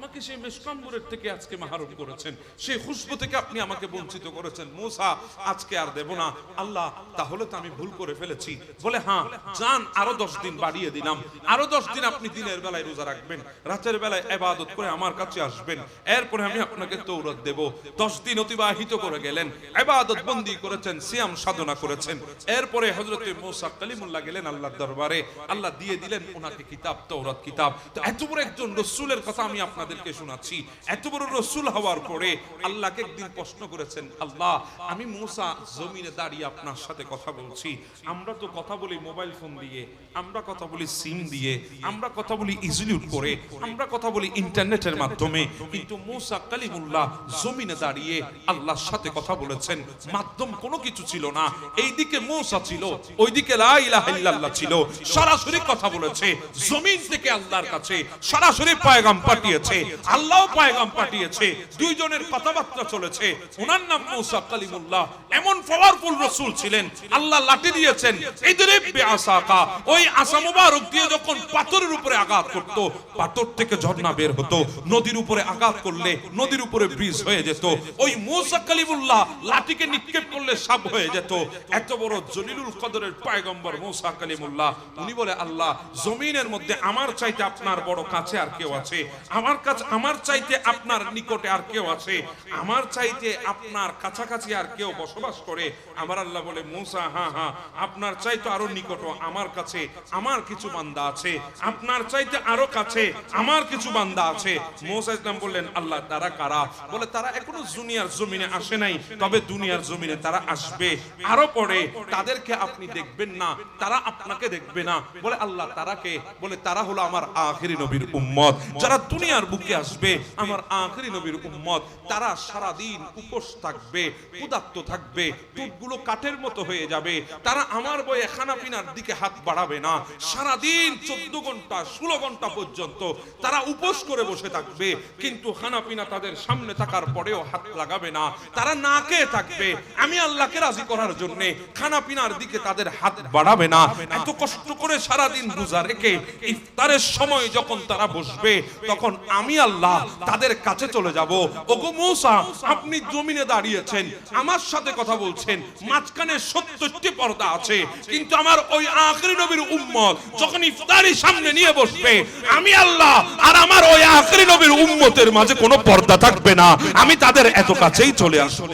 আমাকে সেই মেশকাম্বরের থেকে আজকে মাহরুম করেছেন, সেই খুশবু থেকে আপনি আমাকে বঞ্চিত করেছেন, মুসা আজকে আর দেব না। আল্লাহ তাহলে তো আমি ভুল করে ফেলেছি। বলে হ্যাঁ যান, আরো 10 দিন বাড়িয়ে দিলাম, আরো 10 দিন আপনি দিনের বেলায় রোজা রাখবেন, রাতের বেলায় ইবাদত করে আমার কাছে আসবেন, এরপরে আমি আপনাকে তৌরাত দেব। 10 দিন অতিবাহিত করে গেলেন, ইবাদত বন্দি করেছেন, সিয়াম সাধনা করেছেন। এরপরে হযরতে মুসা কালিমুল্লাহ গেলেন আল্লাহর দরবারে, আল্লাহ দিয়ে দিলেন ওনাকে কিতাব, তৌরাত কিতাব। তো এত বড় একজন রাসূলের কথা আমি আপনাদেরকে শোনাচ্ছি। এত বড় রাসূল হওয়ার পরে আল্লাহকে একদিন প্রশ্ন করেছেন, আল্লাহ আমি মুসা জমিনে দাঁড়িয়ে আপনার সাথে কথা বলছি, আমরা তো কথা বলি মোবাইল ফোন দিয়ে, আমরা কথা বলি সিম দিয়ে, আমরা কথা বলি ইজলিউট করে, আমরা কথা বলি ইন্টারনেটের মাধ্যমে, কিন্তু মুসা কালিমুল্লাহ জমিনে দাঁড়িয়ে আল্লাহর সাথে কথা বলেছেন। মাধ্যম কোনো কিছু ছিল না, এইদিকে মুসা ছিল, ওইদিকে লা ইলাহা ইল্লাল্লাহ ছিল, সরাসরি কথা বলেছে জমিন থেকে আল্লাহর কাছে, সরাসরি পয়গাম পাঠিয়েছে, আল্লাহও পয়গাম পাঠিয়েছে, দুইজনের কথাবার্তা চলেছে। ওনার নাম মুসা কালিমুল্লাহ। এমন পাওয়ারফুল রাসূল ছিলেন, আল্লাহ লাঠি দিয়েছেন, ইদরিব বিআসাকা, ওই আসা মুবারক দিয়ে যখন পাথরের উপরে আঘাত করত, পাথর থেকে ঝর্ণা বের হতো, নদীর উপরে আঘাত করলে নদীর উপরে ব্রিজ হয়ে যেত, ওই মুসা কালিমুল্লাহ লাঠিকে নিক্ষেপ করলে সাপ হয়ে যেত। এত বড় জলিলুল কদরের পয়গম্বর মুসা কালিমুল্লাহ, উনি বলে আল্লাহ জমিনের মধ্যে আমার চাইতে আপনার বড় কাছে আর কেউ আছে, আমার কাছে, আমার চাইতে আপনার নিকটে আর কেউ আছে, আমার চাইতে আপনার কাছাকাছি আর কেউ বসবাস করে? আমার আল্লাহ বলে মুসা হ্যাঁ হ্যাঁ, আপনার চাইতে আরো নিকট আমার কাছে আমার কিছু বান্দা আছে, আপনার চাইতে আরো কাছে আমার কিছু বান্দা আছে। মুসা ইসলাম বললেন আল্লাহ তারা কারা? বলে তারা এখনো দুনিয়ার জমিনে আসে নাই, তবে দুনিয়ার জমিনে তারা আসবে। আরো পরে তাদেরকে আপনি দেখবেন না, তারা আপনাকে দেখবে না। বলে আল্লাহ তারা কে? বলে তারা হলো আমার আখিরি নবীর উম্মত, যারা দুনিয়ার বুকে আসবে আমার আখিরি নবীর উম্মত। তারা সারা দিন উপোস থাকবে, ক্ষুধার্ত থাকবে, টুটগুলো কাঠের মতো হয়ে যাবে, তারা আমার বয়ে খানা পিনার দিকে হাত বাড়াবে না, সারা দিন 14 ঘন্টা 16 ঘন্টা পর্যন্ত তারা উপোস করে বসে থাকবে, কিন্তু খানা পিনা তাদের সামনে থাকার পরেও হাত লাগাবে না, তারা না খেয়ে থাকবে। আমি আল্লাহকে রাজি করার জন্য খানা পিনার দিকে তাদের হাত বাড়াবে না। এত কষ্ট করে সারা দিন রোজা রেখে ইফতারের সময় যখন তারা বসবে, তখন আমি আল্লাহ তাদের কাছে চলে যাব। ওগো মুসা, আপনি জমিনে দাঁড়িয়েছেন, আমার সাথে কথা বলছেন, মাঝখানে 70টি পর্দা আছে, কিন্তু আমার ওই আখিরি নবীর উম্মত যখন ইফতারি সামনে নিয়ে বসবে, আমি আল্লাহ আর আমার ওই আখিরি নবীর উম্মতের মাঝে কোনো পর্দা থাকবে না, আমি তাদের এত কাছেই চলে আসব।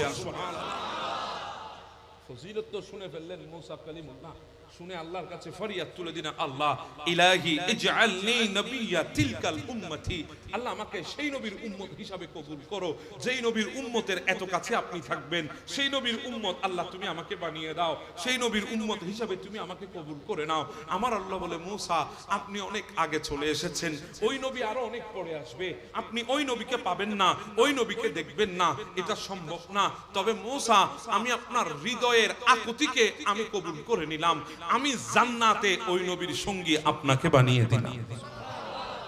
ফজিলত তো শুনে ফেললেন মুসা কালিমুল্লাহ, শুনে আল্লাহর কাছে ফরিয়াদ তুলে দিন, আল্লাহ ইলাহি ইজআলনি নবিয়্যা তিলকাল উম্মতি, আল্লাহ আমাকে সেই নবীর উম্মত হিসাবে কবুল করো, যেই নবীর উম্মতের এত কাছে আপনি থাকবেন, সেই নবীর উম্মত আল্লাহ তুমি আমাকে বানিয়ে দাও, সেই নবীর উম্মত হিসাবে তুমি আমাকে কবুল করে নাও। আমার আল্লাহ বলে মুসা আপনি অনেক আগে চলে এসেছেন, ওই নবী আরো অনেক পরে আসবে, আপনি ওই নবীকে পাবেন না, ওই নবীকে দেখবেন না, এটা সম্ভব না। তবে মুসা আমি আপনার হৃদয়ের আকুতিকে আমি কবুল করে নিলাম, আমি জান্নাতে ওই নবীর সঙ্গী আপনাকে বানিয়ে দিলাম।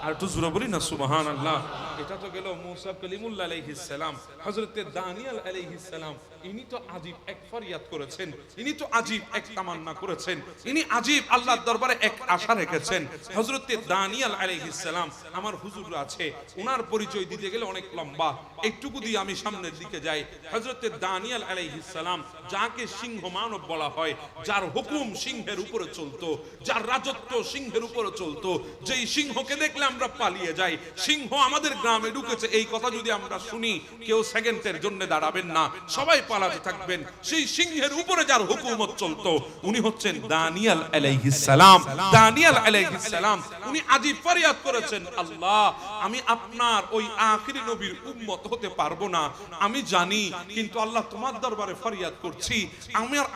আর একটু জোরে বলি না সুবহানাল্লাহ। এটা তো গেল মুসা কালিমুল্লাহ আলাইহিস সালাম। হযরতে দানিয়েল আলাইহিস সালাম, ইনি তো আজীব এক ফরিয়াদ করেছেন, ইনি তো আজীব এক তামান্না করেছেন, ইনি আজীব আল্লাহর দরবারে এক আশা রেখেছেন। হযরতে দানিয়েল আলাইহিস সালাম আমার হুজুর আছে, ওনার পরিচয় দিতে গেলে অনেক লম্বা, একটুকু দিয়ে আমি সামনের দিকে যাই। হযরতে দানিয়েল আলাইহিস সালাম, যাকে সিংহ মানব বলা হয়, যার হুকুম সিংহের উপরে চলতো, যার রাজত্ব সিংহের উপরে চলতো, যেই সিংহকে দেখলে আমরা পালিয়ে যাই, সিংহ আমাদের গ্রামে ঢুকেছে এই কথা যদি আমরা শুনি, কেউ সেকেন্ডের জন্য দাঁড়াবেন না, সবাই পালাতে থাকবেন। সেই সিংহের উপরে যার হুকুমত চলতো, উনি হচ্ছেন দানিয়েল আলাইহিস সালাম। দানিয়েল আলাইহিস সালাম উনি আজীব ফরিয়াদ করেছেন, আল্লাহ আমি আপনার ওই আখিরি নবীর উম্মত হতে পারবো না আমি জানি, কিন্তু আল্লাহ তোমার দরবারে ফরিয়াদ করছি,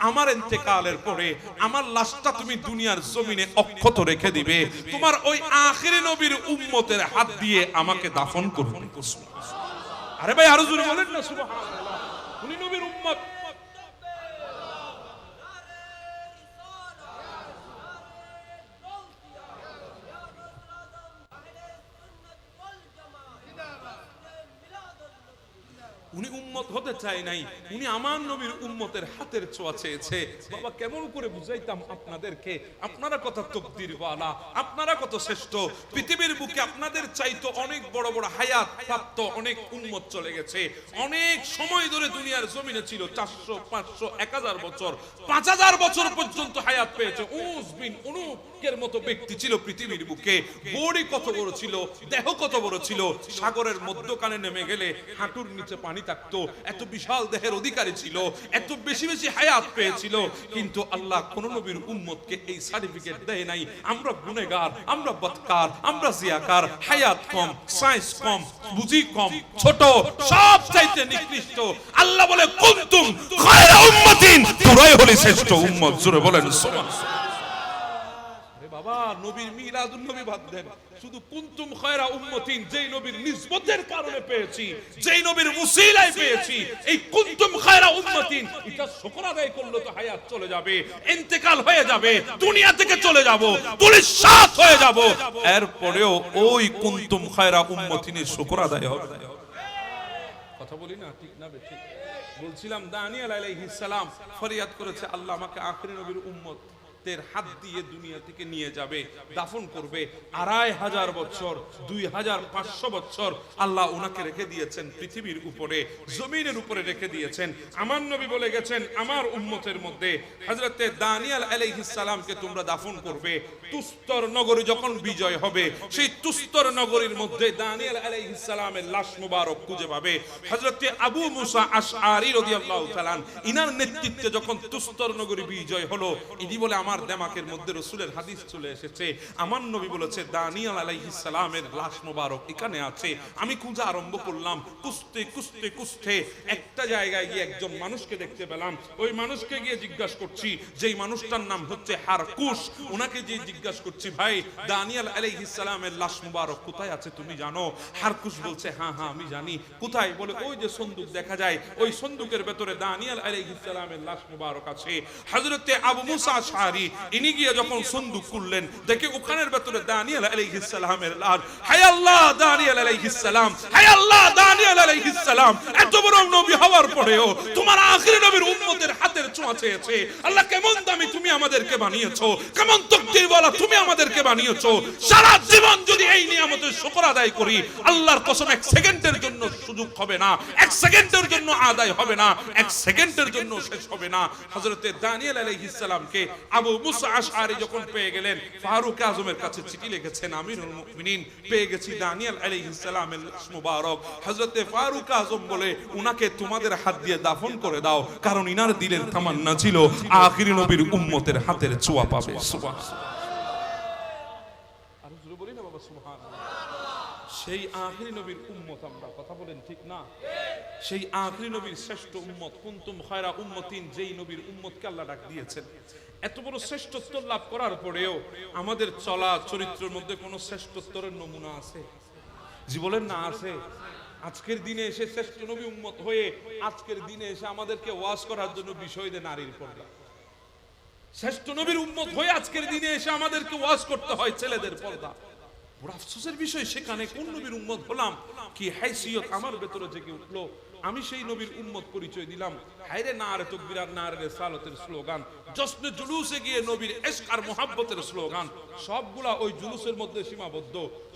আমার ইন্তেকালের পরে আমার লাশটা তুমি দুনিয়ার জমিনে অক্ষত রেখে দিবে, তোমার ওই আখিরি নবীর উম্মতের হাত দিয়ে আমাকে দাফন করবে। আরে ভাই আরো জোরে বলেন না সুবহানাল্লাহ। উনি নবীর উম্মত। উনি উম্মত হতে চায় নাই, উনি আমার নবীর উম্মতের হাতের ছোঁয়া চেয়েছে। বাবা কেমন করে বুঝাইতাম আপনাদেরকে, আপনারা কত তকদিরওয়ালা, আপনারা কত শ্রেষ্ঠ। পৃথিবীর বুকে আপনাদের চাইতো অনেক বড় বড় হায়াত প্রাপ্ত অনেক উম্মত চলে গেছে। অনেক সময় ধরে দুনিয়ার জমিনে ছিল 400, 500, 1000 বছর, 5000 বছর পর্যন্ত হায়াত পেয়েছে। উস বিন উনুকের মতো ব্যক্তি ছিল পৃথিবীর বুকে। বডি কত বড় ছিল, দেহ কত বড় ছিল, সাগরের মধ্যখানে নেমে গেলে হাঁটুর নিচে পানি থাকতো। এত বিশাল দেহের অধিকারী ছিল, এত বেশি বেশি হায়াত পেয়েছিল। কিন্তু আল্লাহ কোন নবীর উম্মতকে এই সার্টিফিকেট দেয় নাই। আমরা গুনেগার, আমরা বদকার, আমরা জিয়াকার, হায়াত কম, সায়েন্স কম, বুঝি কম, ছোট, সব চাইতে নিকৃষ্ট। আল্লাহ বলে কুনতুম খায়রা উম্মাতিন, তোরাই হলি শ্রেষ্ঠ উম্মত। জোরে বলেন সুবহানাল্লাহ। বাবা নবীর মিলাদুন নবী বাদ দেন, শুধু কুনতুম খায়রা উম্মাতিন যেই নবীর নিসবতের কারণে পেয়েছি, যেই নবীর উসিলায় পেয়েছি, এই কুনতুম খায়রা উম্মাতিন এটা শুকর আদায় করলে তো হায়াত চলে যাবে, ইন্তেকাল হয়ে যাবে, দুনিয়া থেকে চলে যাব, পুলিশ সাথ হয়ে যাব, এরপরেও ওই কুনতুম খায়রা উম্মাতিনের শুকর আদায় হবে। কথা বলি না ঠিক না বেঠিক? বলছিলাম দানিয়েল আলাইহিস সালাম ফরিয়াদ করেছে, আল্লাহ আমাকে আখিরি নবীর উম্মত তের হাত দিয়ে দুনিয়া থেকে নিয়ে যাবে, দাফন করবে। 2500 বছর, 2500 বছর আল্লাহ ওনাকে রেখে দিয়েছেন পৃথিবীর উপরে, জমিনের উপরে রেখে দিয়েছেন। আমার নবী বলে গেছেন, আমার উম্মতের মধ্যে হযরতে দানিয়েল আলাইহিস সালামকে তোমরা দাফন করবে। তুস্তর নগরী যখন বিজয় হবে, সেই তুস্তর নগরীর মধ্যে দানিয়েল আলাইহিস সালামের লাশ মুবারক খুঁজে পাবে। হযরতে আবু মুসা আশআরী রাদিয়াল্লাহু তাআলা ইনার নেতৃত্বে যখন তুস্তর নগরী বিজয় হলো, ইনি বলে আমার দেমাকের মধ্যে রাসূলের হাদিস চলে এসেছে, আমার নবী বলেছে দানিয়েল আলাইহিস সালামের লাশ মুবারক এখানে আছে। আমি খোঁজা আরম্ভ করলাম, খুঁজতে খুঁজতে খুঁজতে একটা জায়গায় গিয়ে একজন মানুষকে দেখতে পেলাম। ওই মানুষকে গিয়ে জিজ্ঞাসা করছি, যেই মানুষটার নাম হচ্ছে হারকুশ, ওনাকে যে জিজ্ঞাসা করছি, ভাই দানিয়েল আলাইহিস সালামের লাশ মুবারক কোথায় আছে তুমি জানো? হারকুশ বলছে, হ্যাঁ হ্যাঁ আমি জানি। কোথায়? বলে ওই যে সন্দুক দেখা যায়, ওই সন্দুকের ভেতরে দানিয়েল আলাইহিস সালামের লাশ মুবারক আছে। হযরতে আবু মুসা আশআরী ইনি গিয়ে যখন সন্দুক খুললেন, দেখে ওখানের ভেতরে দানিয়েল আলাইহিস সালামের লাশ। হায় আল্লাহ, দানিয়েল আলাইহিস সালাম, হায় আল্লাহ, দানিয়েল আলাইহিস সালাম এত বড় নবী হওয়ার পরেও তোমার আখিরি নবীর উম্মতের হাতের ছোঁয়া চেয়েছে। আল্লাহ কেমন দামি তুমি আমাদেরকে বানিয়েছো, কেমন তাকদীরওয়ালা তুমি আমাদেরকে বানিয়েছো। সারা জীবন যদি এই নিয়ামতের শুকর আদায় করি, আল্লাহর কসম এক সেকেন্ডের জন্য সুযোগ হবে না, এক সেকেন্ডের জন্য আদায় হবে না, এক সেকেন্ডের জন্য শেষ হবে না। হযরতে দানিয়েল আলাইহিস সালামকে আবু মুসা আশআরী যখন পেয়ে গেলেন, ফারুক আজমের কাছে চিঠি লিখেছেন, আমিরুল মুমিনিন পেয়ে গেছি দানিয়েল আলাইহিস সালামের লাশ মুবারক। হযরতে ফারুক আজম বলে, উনাকে তোমাদের হাত দিয়ে দাফন করে দাও, কারণ ইনার দিলের তামান্না ছিল আখিরি নবীর উম্মতের হাতের ছোঁয়া পাবে। সুবহানাল্লাহ। আর জোরে বলি না বাবা সুবহানাল্লাহ। সেই আখিরি নবীর উম্মত আমরা, কথা বলেন ঠিক না? সেই আখিরি নবীর শ্রেষ্ঠ উম্মত, কুনতুম খায়রা উম্মাতিন, যেই নবীর উম্মতকে আল্লাহ ডাক দিয়েছেন। এত বড় শ্রেষ্ঠত্ব লাভ করার পরেও আমাদের চলা চরিত্রের মধ্যে কোন শ্রেষ্ঠত্বের নমুনা আছে? জি বলেন না আছে? আজকের দিনে এসে শ্রেষ্ঠ নবী উম্মত হয়ে আজকের দিনে এসে আমাদেরকে ওয়াজ করার জন্য বিষয় দেয় নারীর পর্দা। শ্রেষ্ঠ নবীর উম্মত হয়ে আজকের দিনে এসে আমাদেরকে ওয়াজ করতে হয় ছেলেদের পর্দা। বড় আফসোসের বিষয়, সেখানে কোন নবীর উম্মত হলাম, কি হাইসিয়ত আমার ভেতরে জেগে উঠলো, আমি সেই নবীর উম্মত পরিচয় দিলাম। হায়রে নারে তাকবীর আর নারে রিসালাতের স্লোগান, জশ্নে জুলুসে গিয়ে নবীর ইশক আর মুহাব্বতের স্লোগান, সবগুলা ওই জুলুসের মধ্যে সীমাবদ্ধ,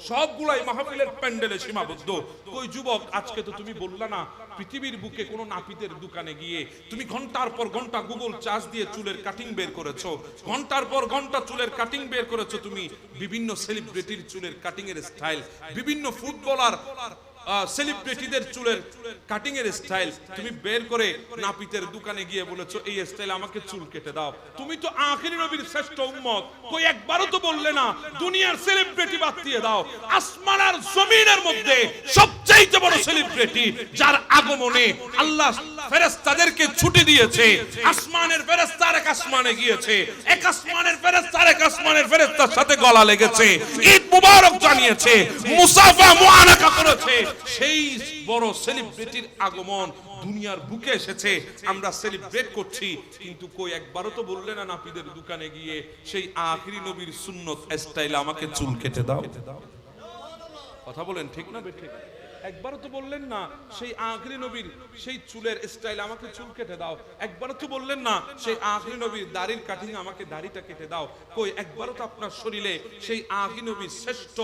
সবগুলাই মাহফিলের প্যান্ডেলে সীমাবদ্ধ। কই যুবক, আজকে তো তুমি বললা না পৃথিবীর বুকে কোনো নাপিতের দোকানে গিয়ে তুমি ঘন্টার পর ঘন্টা গুগল চার্জ দিয়ে চুলের কাটিং বের করেছো, ঘন্টার পর ঘন্টা চুলের কাটিং বের করেছো তুমি, বিভিন্ন সেলিব্রিটির চুলের কাটিং এর স্টাইল, বিভিন্ন ফুটবলার সেলিব্রিটিদের চুলের কাটিং এর স্টাইল তুমি বের করে নাপিতের দোকানে গিয়ে বলেছো এই স্টাইল আমাকে চুল কেটে দাও। তুমি তো আখিরি নবীর শ্রেষ্ঠ উম্মত, কই একবারও তো বললে না দুনিয়ার সেলিব্রিটি বাদ দিয়ে দাও, আসমান আর জমিনের মধ্যে সবচেয়ে বড় সেলিব্রিটি যার আগমনে আল্লাহ ফেরেশতাদেরকে ছুটি দিয়েছে, আসমানের ফেরেশতা এক আসমানে গিয়েছে, এক আসমানের ফেরেশতা এক আসমানের ফেরেশতার সাথে গলা লেগেছে, ঈদ মুবারক জানিয়েছে, মুসাফা মুআনাকা করেছে, সেই বড় সেলিব্রিটির আগমন দুনিয়ার বুকে এসেছে, আমরা সেলিব্রেট করছি। কিন্তু কই একবারও তো বললে না নাপিদের দোকানে গিয়ে সেই আখিরি নবীর সুন্নত স্টাইলে আমাকে চুল কেটে দাও। কথা বলেন ঠিক না বেঠিক? একবারও তো বললেন না সেই আখরি নবীর সেই চুলের স্টাইল আমাকে চুল কেটে দাও, একবারও তো বললেন না সেই আখরি নবীর দাড়ির কাটিং আমাকে দাড়িটা কেটে দাও। কই একবারও তো আপনার শরীরে সেই আখরি নবীর শ্রেষ্ঠ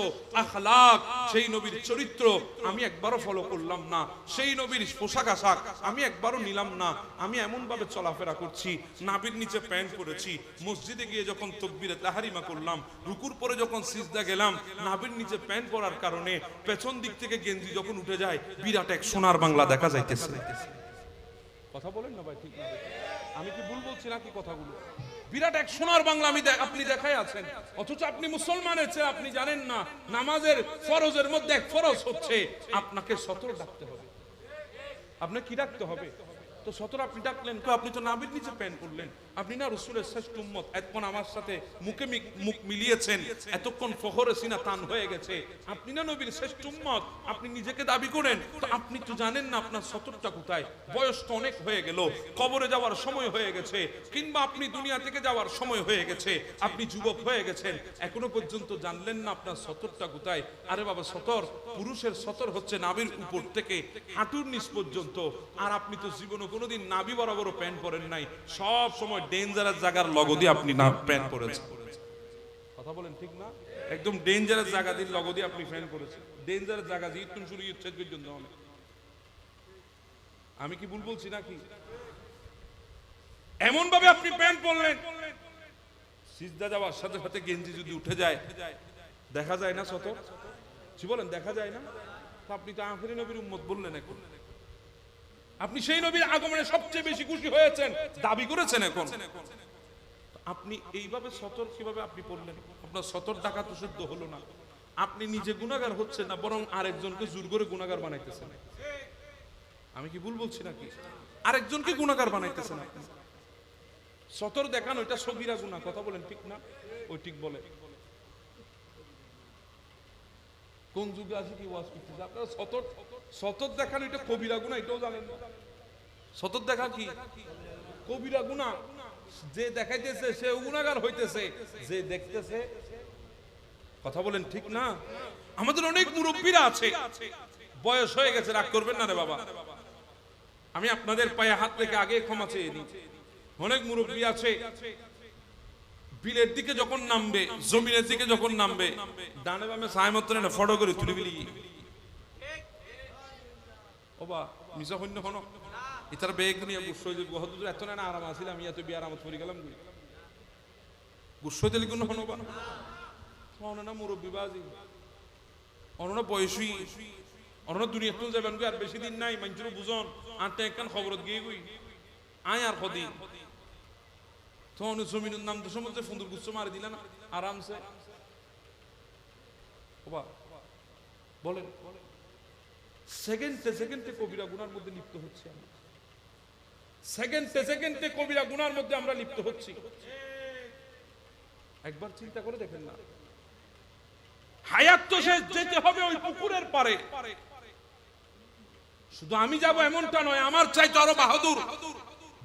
আখলাক, সেই নবীর চরিত্র আমি একবারও ফলো করলাম না, সেই নবীর পোশাক আশাক আমি একবারও নিলাম না। আমি এমন ভাবে চলাফেরা করছি, নাভির নিচে প্যান্ট পরেছি, মসজিদে গিয়ে যখন তাকবীরে তাহরিমা করলাম, রুকুর পরে যখন সিজদা গেলাম, নাভির নিচে প্যান্ট পরার কারণে পেছন দিক থেকে গেঞ্জি যখন উঠে যায় বিরাট এক সোনার বাংলা দেখা যাইতেছে। কথা বলেন না ভাই, ঠিক না? আমি কি ভুল বলছি নাকি কথাগুলো? বিরাট এক সোনার বাংলা আপনি দেখাই আছেন, অথচ আপনি মুসলমানের চেয়ে আপনি জানেন না নামাজের ফরজের মধ্যে এক ফরজ হচ্ছে আপনাকে সতর ডাকতে হবে। আপনাকে কি ডাকতে হবে? তো সতর আপনি ডাকলেন, আপনি তো নাভির নিচে প্যান্ট করলেন, আপনি না রাসূলের শ্রেষ্ঠ উম্মত, এতক্ষণ আমার সাথে মুখে মুখ মিলিয়েছেন, এতক্ষণ ফখরে সিনা টান হয়ে গেছে, আপনি না নবীর শ্রেষ্ঠ উম্মত, আপনি নিজেকে দাবি করেন, তো আপনি তো জানেন না আপনার সতরটা কোথায়। বয়স তো অনেক হয়ে গেল, কবরে যাওয়ার সময় হয়ে গেছে, কিংবা আপনি দুনিয়া থেকে যাওয়ার সময় হয়ে গেছে, আপনি যুবক হয়ে গেছেন, এখনো পর্যন্ত জানলেন না আপনার সতরটা কোথায়। আরে বাবা, সতর, পুরুষের সতর হচ্ছে নাভির উপর থেকে হাঁটুর নিচ পর্যন্ত। আর আপনি তো জীবনে কোনোদিন নাভি বরাবর প্যান্ট পরেন নাই, সব সময় ডেঞ্জারাস জায়গার লগো দিয়ে আপনি না প্যান্ট পরেছেন। কথা বলেন ঠিক না? একদম ডেঞ্জারাস জায়গা দিয়ে লগো দিয়ে আপনি প্যান্ট পরেছেন, ডেঞ্জারাস জায়গা দিয়ে তুমি শুরু ইচ্ছা পর্যন্ত। আমি কি ভুল বলছি নাকি? এমন ভাবে আপনি প্যান্ট পরলেন, সিজদা যাওয়ার সাথে সাথে গেঞ্জি যদি উঠে যায় দেখা যায় না সতর? কি বলেন, দেখা যায় না? আপনি তো আখেরি নবীর উম্মত বললেন, এখন আপনি সেই নবীর আগমনে সবচেয়ে বেশি খুশি হয়েছেন, দাবি করেছেন। এখন আপনি এইভাবে সতর কিভাবে আপনি পড়লেন? আপনার সতর ডাকা তো শুদ্ধ হলো না, আপনি নিজে গুনাহগার হচ্ছেন না, বরং আরেকজনকে জোর করে গুনাহগার বানাইতেছেন। আমি কি ভুল বলছি নাকি? আরেকজনকে গুনাহগার বানাইতেছেন আপনি। সতর দেখানো এটা সগীরা গুনাহ, কথা বলেন ঠিক না? ওই ঠিক বলে। কোন যুগে আছে কি ওয়াজ করতেছে আপনারা? সতর সতর দেখানো এটা কবিরা গুনাহ, এটাও জানেন না? সতর দেখা কি কবিরা গুনাহ? যে দেখাইতেছে সে গুনাহগার হইতেছে, যে দেখতেছে, কথা বলেন ঠিক না? আমাদের অনেক মুরব্বীরা আছে, বয়স হয়ে গেছে, রাগ করবেন না রে বাবা, আমি আপনাদের পায়ে হাত রেখে আগে ক্ষমা চেয়ে নিই। অনেক মুরব্বী আছে বিলের দিকে যখন নামবে, জমিনের দিকে যখন নামবে, ডানে বামে ছায় মত না ফটো করে তুলে বিলি ওবা মিছা হন্য হন ইতার বেগ নিয়ে গুসই দিব হদুর এত না আরাম আছিলাম, ইয়া তো বিয়ার আমত পড়ে গেলাম গুসই দিলি কোন হনবা অননা মুরব্বী বাজি, অননা বয়সী, অননা দুনিয়া তুল যাবেন আর বেশি দিন নাই, মানুষের বুঝন আনতে একখান খবরত গিয়ে গই আয় আর কদিন তখন জমিনের নাম তো সমুদ্রে ফুন্দুর গুচ্ছ মারি দিলেন আরামসে। বলেন, সেকেন্ডে সেকেন্ডে কবিরা গুনার মধ্যে লিপ্ত হচ্ছে, সেকেন্ডে সেকেন্ডে কবিরা গুনার মধ্যে আমরা লিপ্ত হচ্ছি। একবার চিন্তা করে দেখেন না, হায়াত তো শেষ, যেতে হবে ওই পুকুরের পারে। শুধু আমি যাব এমনটা নয়, আমার চাইতে আরো বাহাদুর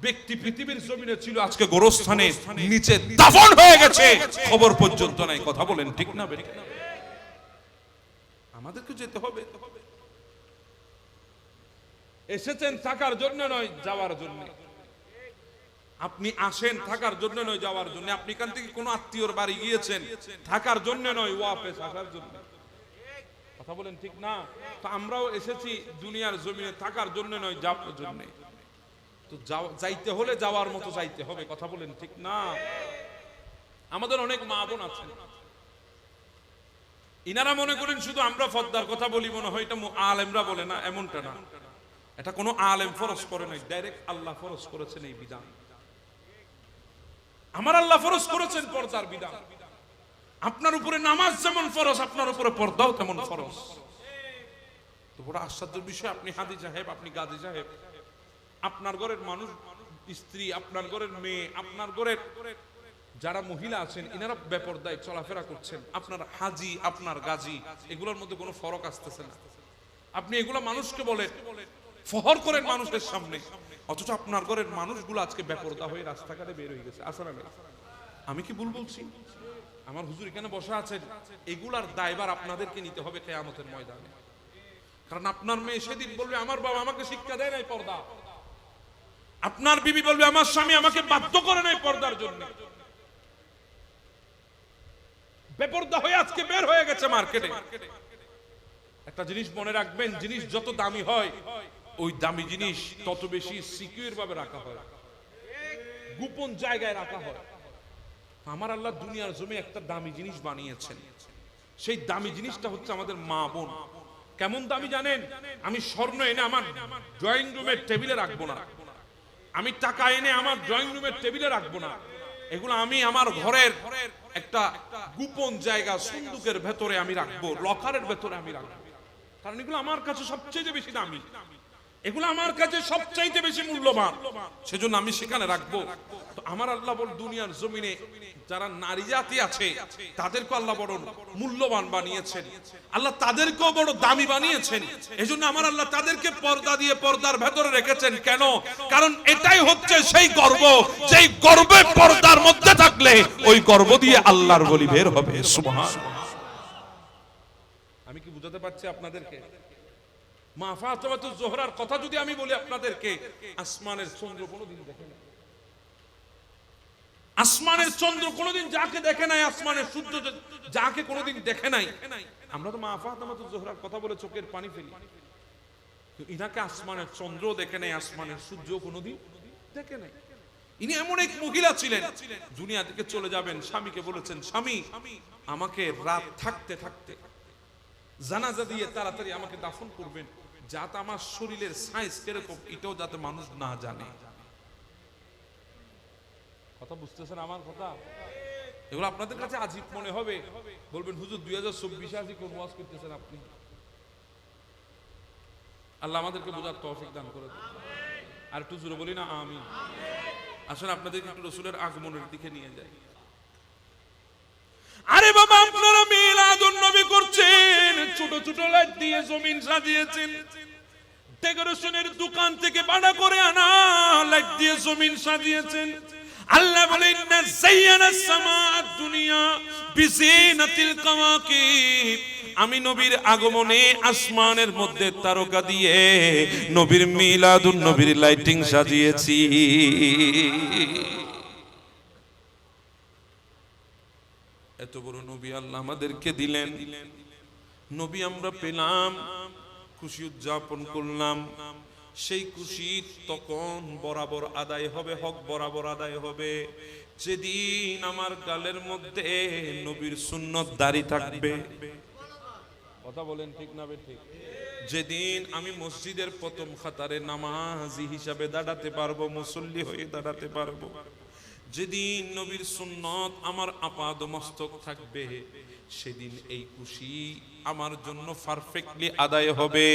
ব্যক্তি পৃথিবীর জমিনে ছিল, আজকে গোরস্থানে নিচে দাফন হয়ে গেছে, খবর পর্যন্ত নাই। কথা বলেন ঠিক না? আমাদেরকে যেতে হবে। এসেছেন থাকার জন্য নয়, যাওয়ার জন্য। আপনি আসেন থাকার জন্য নয়, যাওয়ার জন্য। আপনি এখান থেকে কোনো আত্মীয়র বাড়ি গিয়েছেন থাকার জন্য নয়, ওয়াপস আসার জন্য। কথা বলেন ঠিক না? তো আমরাও এসেছি দুনিয়ার জমিনে থাকার জন্য নয়, যাওয়ার জন্য। তো যাইতে হলে যাওয়ার মতো যাইতে হবে। কথা বলেন ঠিক না? আমাদের অনেক মা বোন আছেন, ইনারা মনে করেন শুধু আমরা ফর্দার কথা বলি, মনে হয় এটা আলেমরা বলে না, এমনটা না। এটা কোনো আলেম ফরজ করে নাই, ডাইরেক্ট আল্লাহ ফরজ করেছেন এই বিধান। আমার আল্লাহ ফরজ করেছেন পর্দার বিধান। আপনার উপরে নামাজ যেমন ফরজ, আপনার উপরে পর্দাও তেমন ফরজ। তো বড় আশ্চর্যের বিষয়, আপনি হাদি সাহেব, আপনি গাজী সাহেব, আপনার ঘরের মানুষ, স্ত্রী, আপনার ঘরের মেয়ে, আপনার ঘরের যারা মহিলা আছেন, ইনারা বেপরদায় চলাফেরা করছেন। আপনার হাজি, আপনার গাজী, এগুলোর মধ্যে কোনো ফরক আসতেছে না। আপনি এগুলো মানুষকে বলেন, ফহর করেন মানুষের সামনে, অথচ আপনার ঘরের মানুষগুলো আজকে বেপরদা হয়ে রাস্তাঘাটে বের হয়ে গেছে। আসলে আমি কি ভুল বলছি? আমার হুজুর এখানে বসা আছেন, এগুলার দায়ভার আপনাদেরকে নিতে হবে কিয়ামতের ময়দানে। কারণ আপনার মেয়ে সেদিন বলবে আমার বাবা আমাকে শিক্ষা দেয় নাই পর্দা, আপনার বিবি বলবে আমার স্বামী আমাকে বাধ্য করে নাই পর্দার জন্য। বেপর্দা হয়ে আজকে বের হয়ে গেছে মার্কেটে। একটা জিনিস মনে রাখবেন, জিনিস যত দামি হয় ওই দামি জিনিস তত বেশি সিকিউর ভাবে রাখা হয়, গোপন জায়গায় রাখা হয়। আমার আল্লাহ দুনিয়ার জমি একটা দামি জিনিস বানিয়েছেন, সেই দামি জিনিসটা হচ্ছে আমাদের মা বোন। কেমন দামি জানেন? আমি স্বর্ণ এনে আমার ড্রয়িং রুমের টেবিলে রাখবো না, আমি টাকা এনে আমার ড্রয়িং রুমের টেবিলে রাখবো না, এগুলো আমি আমার ঘরের একটা গোপন জায়গা সন্দুকের ভেতরে আমি রাখবো, লকারের ভেতরে আমি রাখবো। কারণ এগুলো আমার কাছে সবচেয়ে বেশি দামি, এগুলো আমার কাছে সবচাইতে বেশি মূল্যবান, সেজন্য আমি সেখানে রাখবো। তো আমার আল্লাহ বল দুনিয়ার জমিনে যারা নারী জাতি আছে তাদেরকে আল্লাহ বড় মূল্যবান বানিয়েছেন, আল্লাহ তাদেরকেও বড় দামি বানিয়েছেন। এজন্য আমার আল্লাহ তাদেরকে পর্দা দিয়ে পর্দার ভেতরে রেখেছেন। কেন? কারণ এটাই হচ্ছে সেই গর্ব, যেই গর্বে পর্দার মধ্যে থাকলে ওই গর্ব দিয়ে আল্লাহর বলি বের হবে। সুবহানাল্লাহ। আমি কি বুঝাতে পারছি আপনাদেরকে? মা ফাতেমাতুজ জোহরার কথা যদি আমি বলি আপনাদেরকে, আসমানের চন্দ্র কোনোদিন দেখে নাই, আসমানের চন্দ্র কোনোদিন যাকে দেখে নাই, আসমানের সূর্য যাকে কোনোদিন দেখে নাই। আমরা তো মা ফাতেমাতুজ জোহরার কথা বলে চোখের পানি ফেলি, ইনাকে আসমানের চন্দ্র দেখে নাই, আসমানের সূর্য কোনোদিন দেখে নাই। ইনি এমন এক মহিলা ছিলেন, দুনিয়া থেকে চলে যাবেন, স্বামীকে বলেছেন স্বামী আমাকে রাত থাকতে থাকতে জানাজা দিয়ে তাড়াতাড়ি আমাকে দাফন করবেন, যাতে আমার শরীরের সাইজ কিরকম এটাও যাতে মানুষ না জানে। কথা বুঝতেছেন আমার কথা? এগুলো আপনাদের কাছে আজীব মনে হবে, বলবেন হুজুর 2024 আসি কোন ওয়াজ করতেছেন আপনি? আল্লাহ আমাদেরকে বোঝার তৌফিক দান করে দেন। আর একটু জোরে বলি না আমিন। আসলে আপনাদেরকে একটু রাসূলের আগমনের দিকে নিয়ে যাই। আরে বাবা আপনারা মিলাদুন নবী করছেন, ছোট ছোট লাইট দিয়ে জমিন সাজিয়েছেন, ডেকোরেশনের দোকান থেকে ভাড়া করে আনা লাইট দিয়ে জমিন সাজিয়েছেন। আল্লাহ বলেন ইন্না যায়্যানাস সামাআদ দুনিয়া বিজিনাতিল কাওয়াকিব, আমি নবীর আগমনে আসমানের মধ্যে তারকা দিয়ে নবীর মিলাদুন নবীর লাইটিং সাজিয়েছি। এত বড় নবী আল্লাহ আমাদেরকে দিলেন, নবী আমরা পেলাম, খুশি উদযাপন করলাম। সেই খুশি তখন বরাবর আদায় হবে, হক বরাবর আদায় হবে যেদিন আমার গালের মধ্যে নবীর সুন্নত দাড়ি থাকবে। কথা বলেন ঠিক না বেঠিক? যেদিন আমি মসজিদের প্রথম কাতারে নামাজি হিসাবে দাঁড়াতে পারবো, মুসল্লি হয়ে দাঁড়াতে পারবো, যেদিন নবীর সুন্নত আমার আপাদ মস্তক থাকবে, সেদিন এই খুশি আমার জন্য পারফেক্টলি আদায় হবে।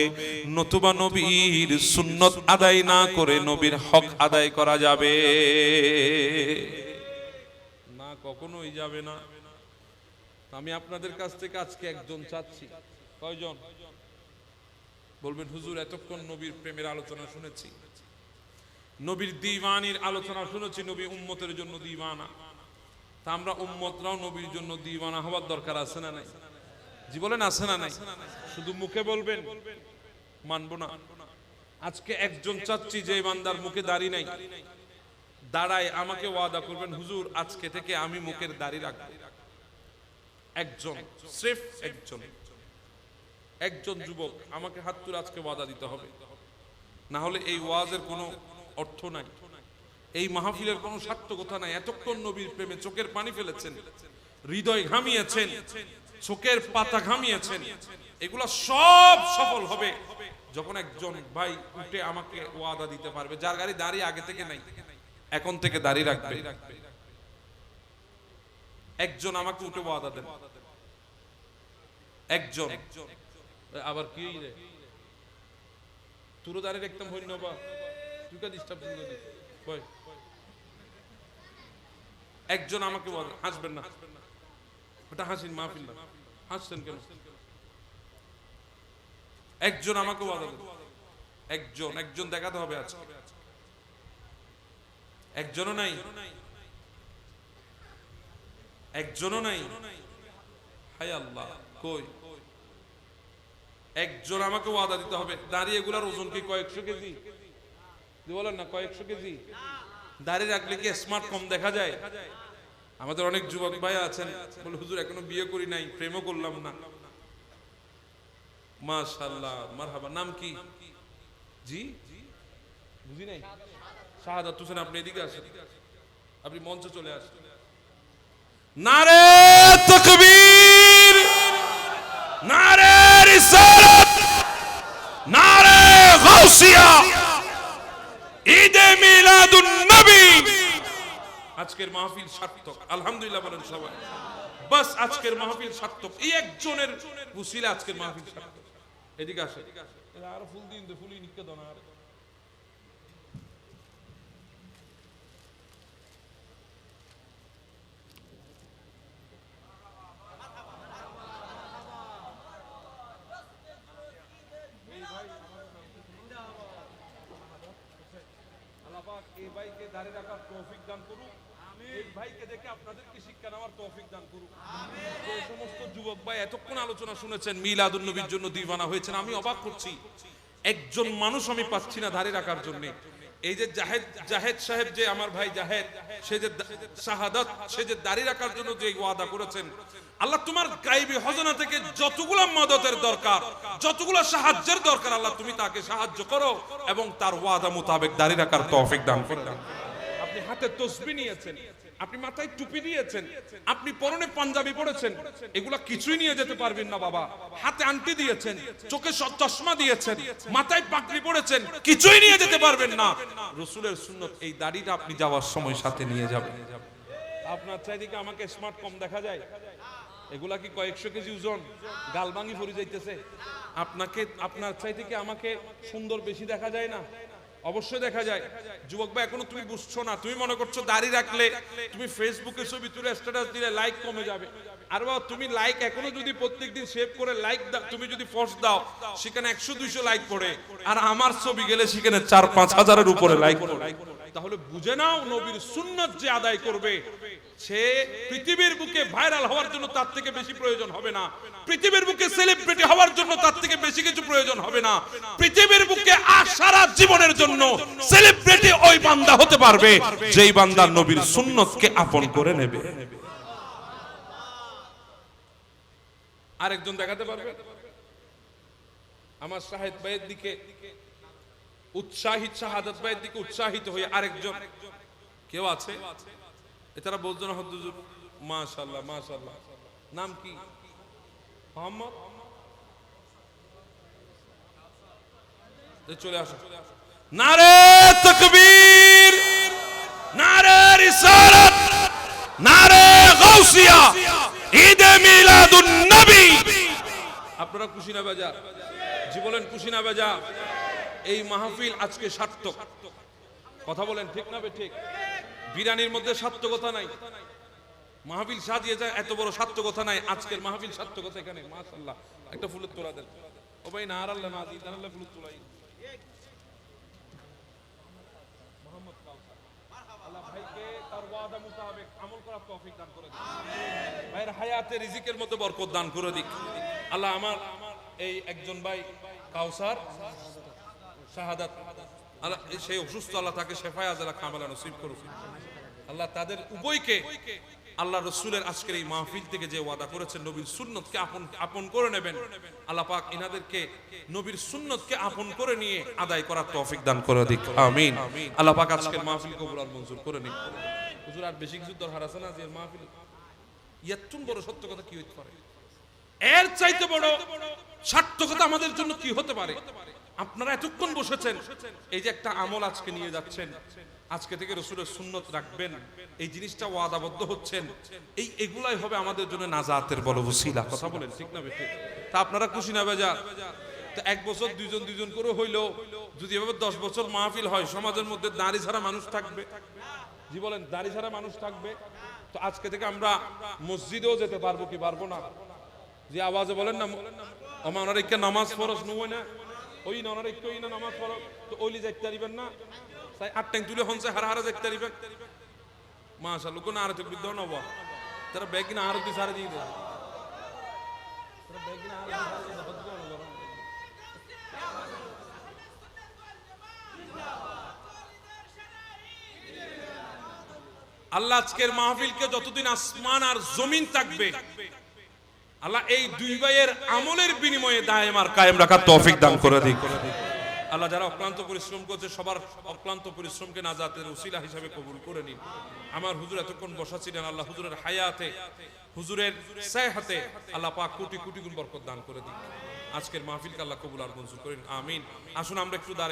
নতুবা নবীর সুন্নত আদায় না করে নবীর হক আদায় করা যাবে না? কখনোই যাবে না। আমি আপনাদের কাছ থেকে আজকে একজন চাচ্ছি, কয়জন বলবেন হুজুর এতক্ষণ নবীর প্রেমের আলোচনা শুনেছি, নবীর দিওয়ানির আলোচনা শুনেছি, নবী উম্মতের জন্য দিওয়ানা, তা আমরা উম্মতরাও নবীর জন্য দিওয়ানা হওয়ার দরকার আছে না নাই? জি বলেন আছে না নাই? শুধু মুখে বলবেন মানবো না। আজকে একজন চাচ্ছি যে বান্দার মুখে দাড়ি নাই, দাঁড়ায় আমাকে ওয়াদা করবেন হুজুর আজকে থেকে আমি মুখের দাড়ি রাখবো। একজন, সির্ফ একজন, একজন যুবক আমাকে হাত তুলে আজকে ওয়াদা দিতে হবে, না হলে এই ওয়াজের কোনো অর্থ নাই, এই মাহফিলের কোনো সার্থকতা নাই। এতক্ষণ নবীর প্রেমে চোখের পানি ফেলেছেন, হৃদয় ঘামিয়েছেন, চোখের পাতা ঘামিয়েছেন, এগুলা সব সফল হবে যখন একজন ভাই উঠে আমাকে ওয়াদা দিতে পারবে, যার গাড়ি দাঁড়িয়ে আগে থেকে নাই এখন থেকে দাঁড়িয়ে রাখবে। একজন আমাকে উঠে ওয়াদা দেন, একজন। আবার কি রে তুরো দাঁড়িয়ে একদম ধন্যবাদ, তুই কা ডিস্টার্ব করে দিস ভাই। একজন আমাকে ওয়াদা, হাসবেন না, ওটা হাসিন মাহফিল না, হাসছেন কেন? একজন আমাকে ওয়াদা দেন, একজন, একজন দেখাতে হবে আজকে। একজনও নাই, একজনও নাই। হায় আল্লাহ, কই একজন আমাকে ওয়াদা দিতে হবে, দাঁড়িয়ে এগুলার ওজন কি কয়েকশো কেজি? বলেন না কয়েকশো কেজি? দাঁড়িয়ে রাখলে কি স্মার্ট কম দেখা যায়? আমাদের অনেক যুবক ভাই আছেন বলে হুজুর এখনো বিয়ে করি নাই, প্রেমও করলাম না। মাশাআল্লাহ, মারহাবা। নাম কি? জি বুঝি নাই। শাহাদাত হোসেন, আপনি এদিকে আসেন, আপনি মঞ্চে চলে আসেন। নারে তাকবীর, নারে রিসালাত, নারে গাউসিয়া, ঈদে মিলাদুন নবী। আজকের মাহফিল সার্থক, আলহামদুলিল্লাহ বলেন সবাই। বাস আজকের মাহফিল সার্থক, এই একজনের উসিলা আজকের মাহফিল সার্থক। এদিকে আসে, আর ফুল দিন দে, ফুলই নিকে দাও না। আর এই ভাইকে দাঁড়িয়ে রাখার তৌফিক দান করুক, এই ভাইকে দেখে আপনাদেরকে শিক্ষা নেওয়ার তৌফিক দান করুক। যে সমস্ত যুবক ভাই এতক্ষণ আলোচনা শুনেছেন, মিলাদুন নবীর জন্য দিওয়ানা হয়েছেন, আমি অবাক করছি একজন মানুষ আমি পাচ্ছি না দাঁড়িয়ে রাখার জন্য। এই যে জাহেদ সাহেব, যে আমার ভাই জাহেদ, সে যে শাহাদাত, সে যে দাঁড়িয়ে রাখার জন্য যে ওয়াদা করেছেন, আল্লাহ তোমার গায়বী খজানা থেকে যতগুলো মদদের দরকার, যতগুলো সাহায্যের দরকার, আল্লাহ তুমি তাকে সাহায্য করো এবং তার ওয়াদা মোতাবেক দাঁড়িয়ে রাখার তৌফিক দান করো। আপনি হাতে তসবিহ নিয়েছেন, আপনি মাথায় টুপি দিয়েছেন, আপনি পরনে পাঞ্জাবি পরেছেন, এগুলা কিছুই নিয়ে যেতে পারবেন না বাবা। হাতে আংটি দিয়েছেন, চোখে চশমা দিয়েছেন, মাথায় পাগড়ি পরেছেন, কিছুই নিয়ে যেতে পারবেন না। রাসূলের সুন্নাত, এই দাড়িটা আপনি যাওয়ার সময় সাথে নিয়ে যাবেন। আপনার চাইদিকে আমাকে স্মার্ট কম দেখা যায়, এগুলা কি কয়েকশো কেজি ওজন? গাল ভাঙি পড়ে যাইতেছে। আপনাকে, আপনার চাইদিকে আমাকে সুন্দর বেশি দেখা যায় না? অবশ্যই দেখা যায়। যুবক ভাই এখনো তুমি বুঝছো না, তুমি মনে করছো দাড়ি রাখলে তুমি ফেসবুকে ছবি তুলে স্ট্যাটাস দিলে লাইক কমে যাবে। আর বাবা তুমি লাইক এখনো যদি প্রত্যেকদিন সেভ করে লাইক দাও, তুমি যদি পোস্ট দাও সেখানে 100-200 লাইক পড়ে, আর আমার ছবি গেলে সেখানে 4-5 হাজারের উপরে লাইক পড়ে। তাহলে বুঝে নাও, নবীর সুন্নাত যে আদায় করবে সে পৃথিবীর বুকে ভাইরাল হওয়ার জন্য তার থেকে বেশি প্রয়োজন হবে না, পৃথিবীর বুকে সেলিব্রিটি হওয়ার জন্য তার থেকে বেশি কিছু প্রয়োজন হবে না। পৃথিবীর বুকে সারা জীবনের জন্য সেলিব্রিটি ওই বান্দা হতে পারবে যেই বান্দা নবীর সুন্নতকে আপন করে নেবে। আরেকজন দেখাতে পারবে? আমার শাহেদ ভাইয়ের দিকে উৎসাহিত, শাহাদাত ভাইয়ের দিকে উৎসাহিত হয়ে আরেকজন কেউ আছে? এছাড়া বলতো না হুজুর? মাশাআল্লাহ মাশাআল্লাহ। নাম কি? মোহাম্মদ? চলে আসো। নারে তাকবীর, নারে রিসালাত, নারে গাউসিয়া, ঈদে মিলাদুন নবী। আপনারা খুশি না বেজা? জি বলেন, খুশি না বেজা? এই মাহফিল আজকে সার্থক। কথা বলেন ঠিক না ঠিক? বিরানির মধ্যে সার্থকতা নাই, মাহফিল সাজিয়ে যায় এত বড় সার্থকতা নাই। আজকের মাহফিল সার্থকতা এখানে। মাশাআল্লাহ, একটা ফুলের তোলা দেন। ও ভাই না হারাল্লাহ না দিই তাহলে ফুলের তোলাই। মোহাম্মদ কাউসার, আল্লাহ ভাইকে তার ওয়াদা মোতাবেক আমল করার তৌফিক দান করে দিন। ভাইয়ের হায়াতে রিজিকের মধ্যে বরকত দান করে দিক আল্লাহ। আমার এই একজন ভাই কাউসার শাহাদাত, আল্লাহ সেই অসুস্থ, আল্লাহ তাকে শেফায়ে আজলা কামেলা নসিব করুন। আল্লাহ তাদের উভয়কে আল্লাহ রসুলের আজকের এই মাহফিল থেকে যে ওয়াদা করেছেন নবীর সুন্নতকে আপন করে নেবেন, আল্লাহ পাক এনাদেরকে নবীর সুন্নতকে আপন করে নিয়ে আদায় করার তৌফিক দান করে দিক। আমিন। আল্লাহ পাক আজকের মাহফিল কবুল আর মঞ্জুর করে নিন। হুজুর আর বেশি কিছু দরকার আছে না? যে মাহফিল এতক্ষণ বড় সত্য কথা কি হইতে পারে? এর চাইতে বড় সার্থকতা আমাদের জন্য কি হতে পারে? আপনারা এতক্ষণ বসেছেন, এই যে একটা আমল আজকে নিয়ে যাচ্ছেন, আজকে থেকে রাসূলের সুন্নত রাখবেন, এই জিনিসটা ওয়াদাবদ্ধ হচ্ছেন, এগুলাই হবে আমাদের জন্য নাজাতের বড় ওসিলা। কথা বলেন ঠিক না বেঠিক? তা আপনারা খুশি না বেজা? তো এক বছর দুইজন করে হইলো, যদি এভাবে 10 বছর মাহফিল হয়, সমাজের মধ্যে দাড়ি ছাড়া মানুষ থাকবে। জি বলেন, দাড়ি ছাড়া মানুষ থাকবে। তো আজকে থেকে আমরা মসজিদেও যেতে পারবো কি পারবো না? যে আওয়াজে বলেন না, আমার একটা নামাজ ফরজ নয় না, ওই ননার একটু না নামাজ পড়ো, তো ওইলি যাইতে পারিবেন না, তাই 8 টাইম তুলে হনছে হারা যাইতে পারিবেন। মাশাআল্লাহ, কোন আর তো বিদ্য নব তারা ব্যাগ কিনা আর দি সারা দিয়ে দেয়, তারা ব্যাগ কিনা আর দি সারা দিয়ে দেয়। আল্লাহ আজকের মাহফিলকে যতদিন আসমান আর জমিন থাকবে আল্লাহ এই দুই ভাইয়ের আমলের বিনিময়ে দায়েম আর কায়েম রাখার তৌফিক দান করে দিক। আল্লাহ যারা অক্লান্ত পরিশ্রম করছে সবার অক্লান্ত পরিশ্রমকে নাজাতের উসিলা হিসাবে কবুল করে নিন। আমার হুজুর এতক্ষণ বসা ছিলেন, আল্লাহ হুজুরের হায়াতে হুজুরের সেহতে আল্লাহ পাক কোটি কোটি গুণ বরকত দান করে দিন। আজকের মাহফিলকে আল্লাহ কবুল আর মঞ্জুর করেন, আমিন। আসুন আমরা একটু দাঁড়াই।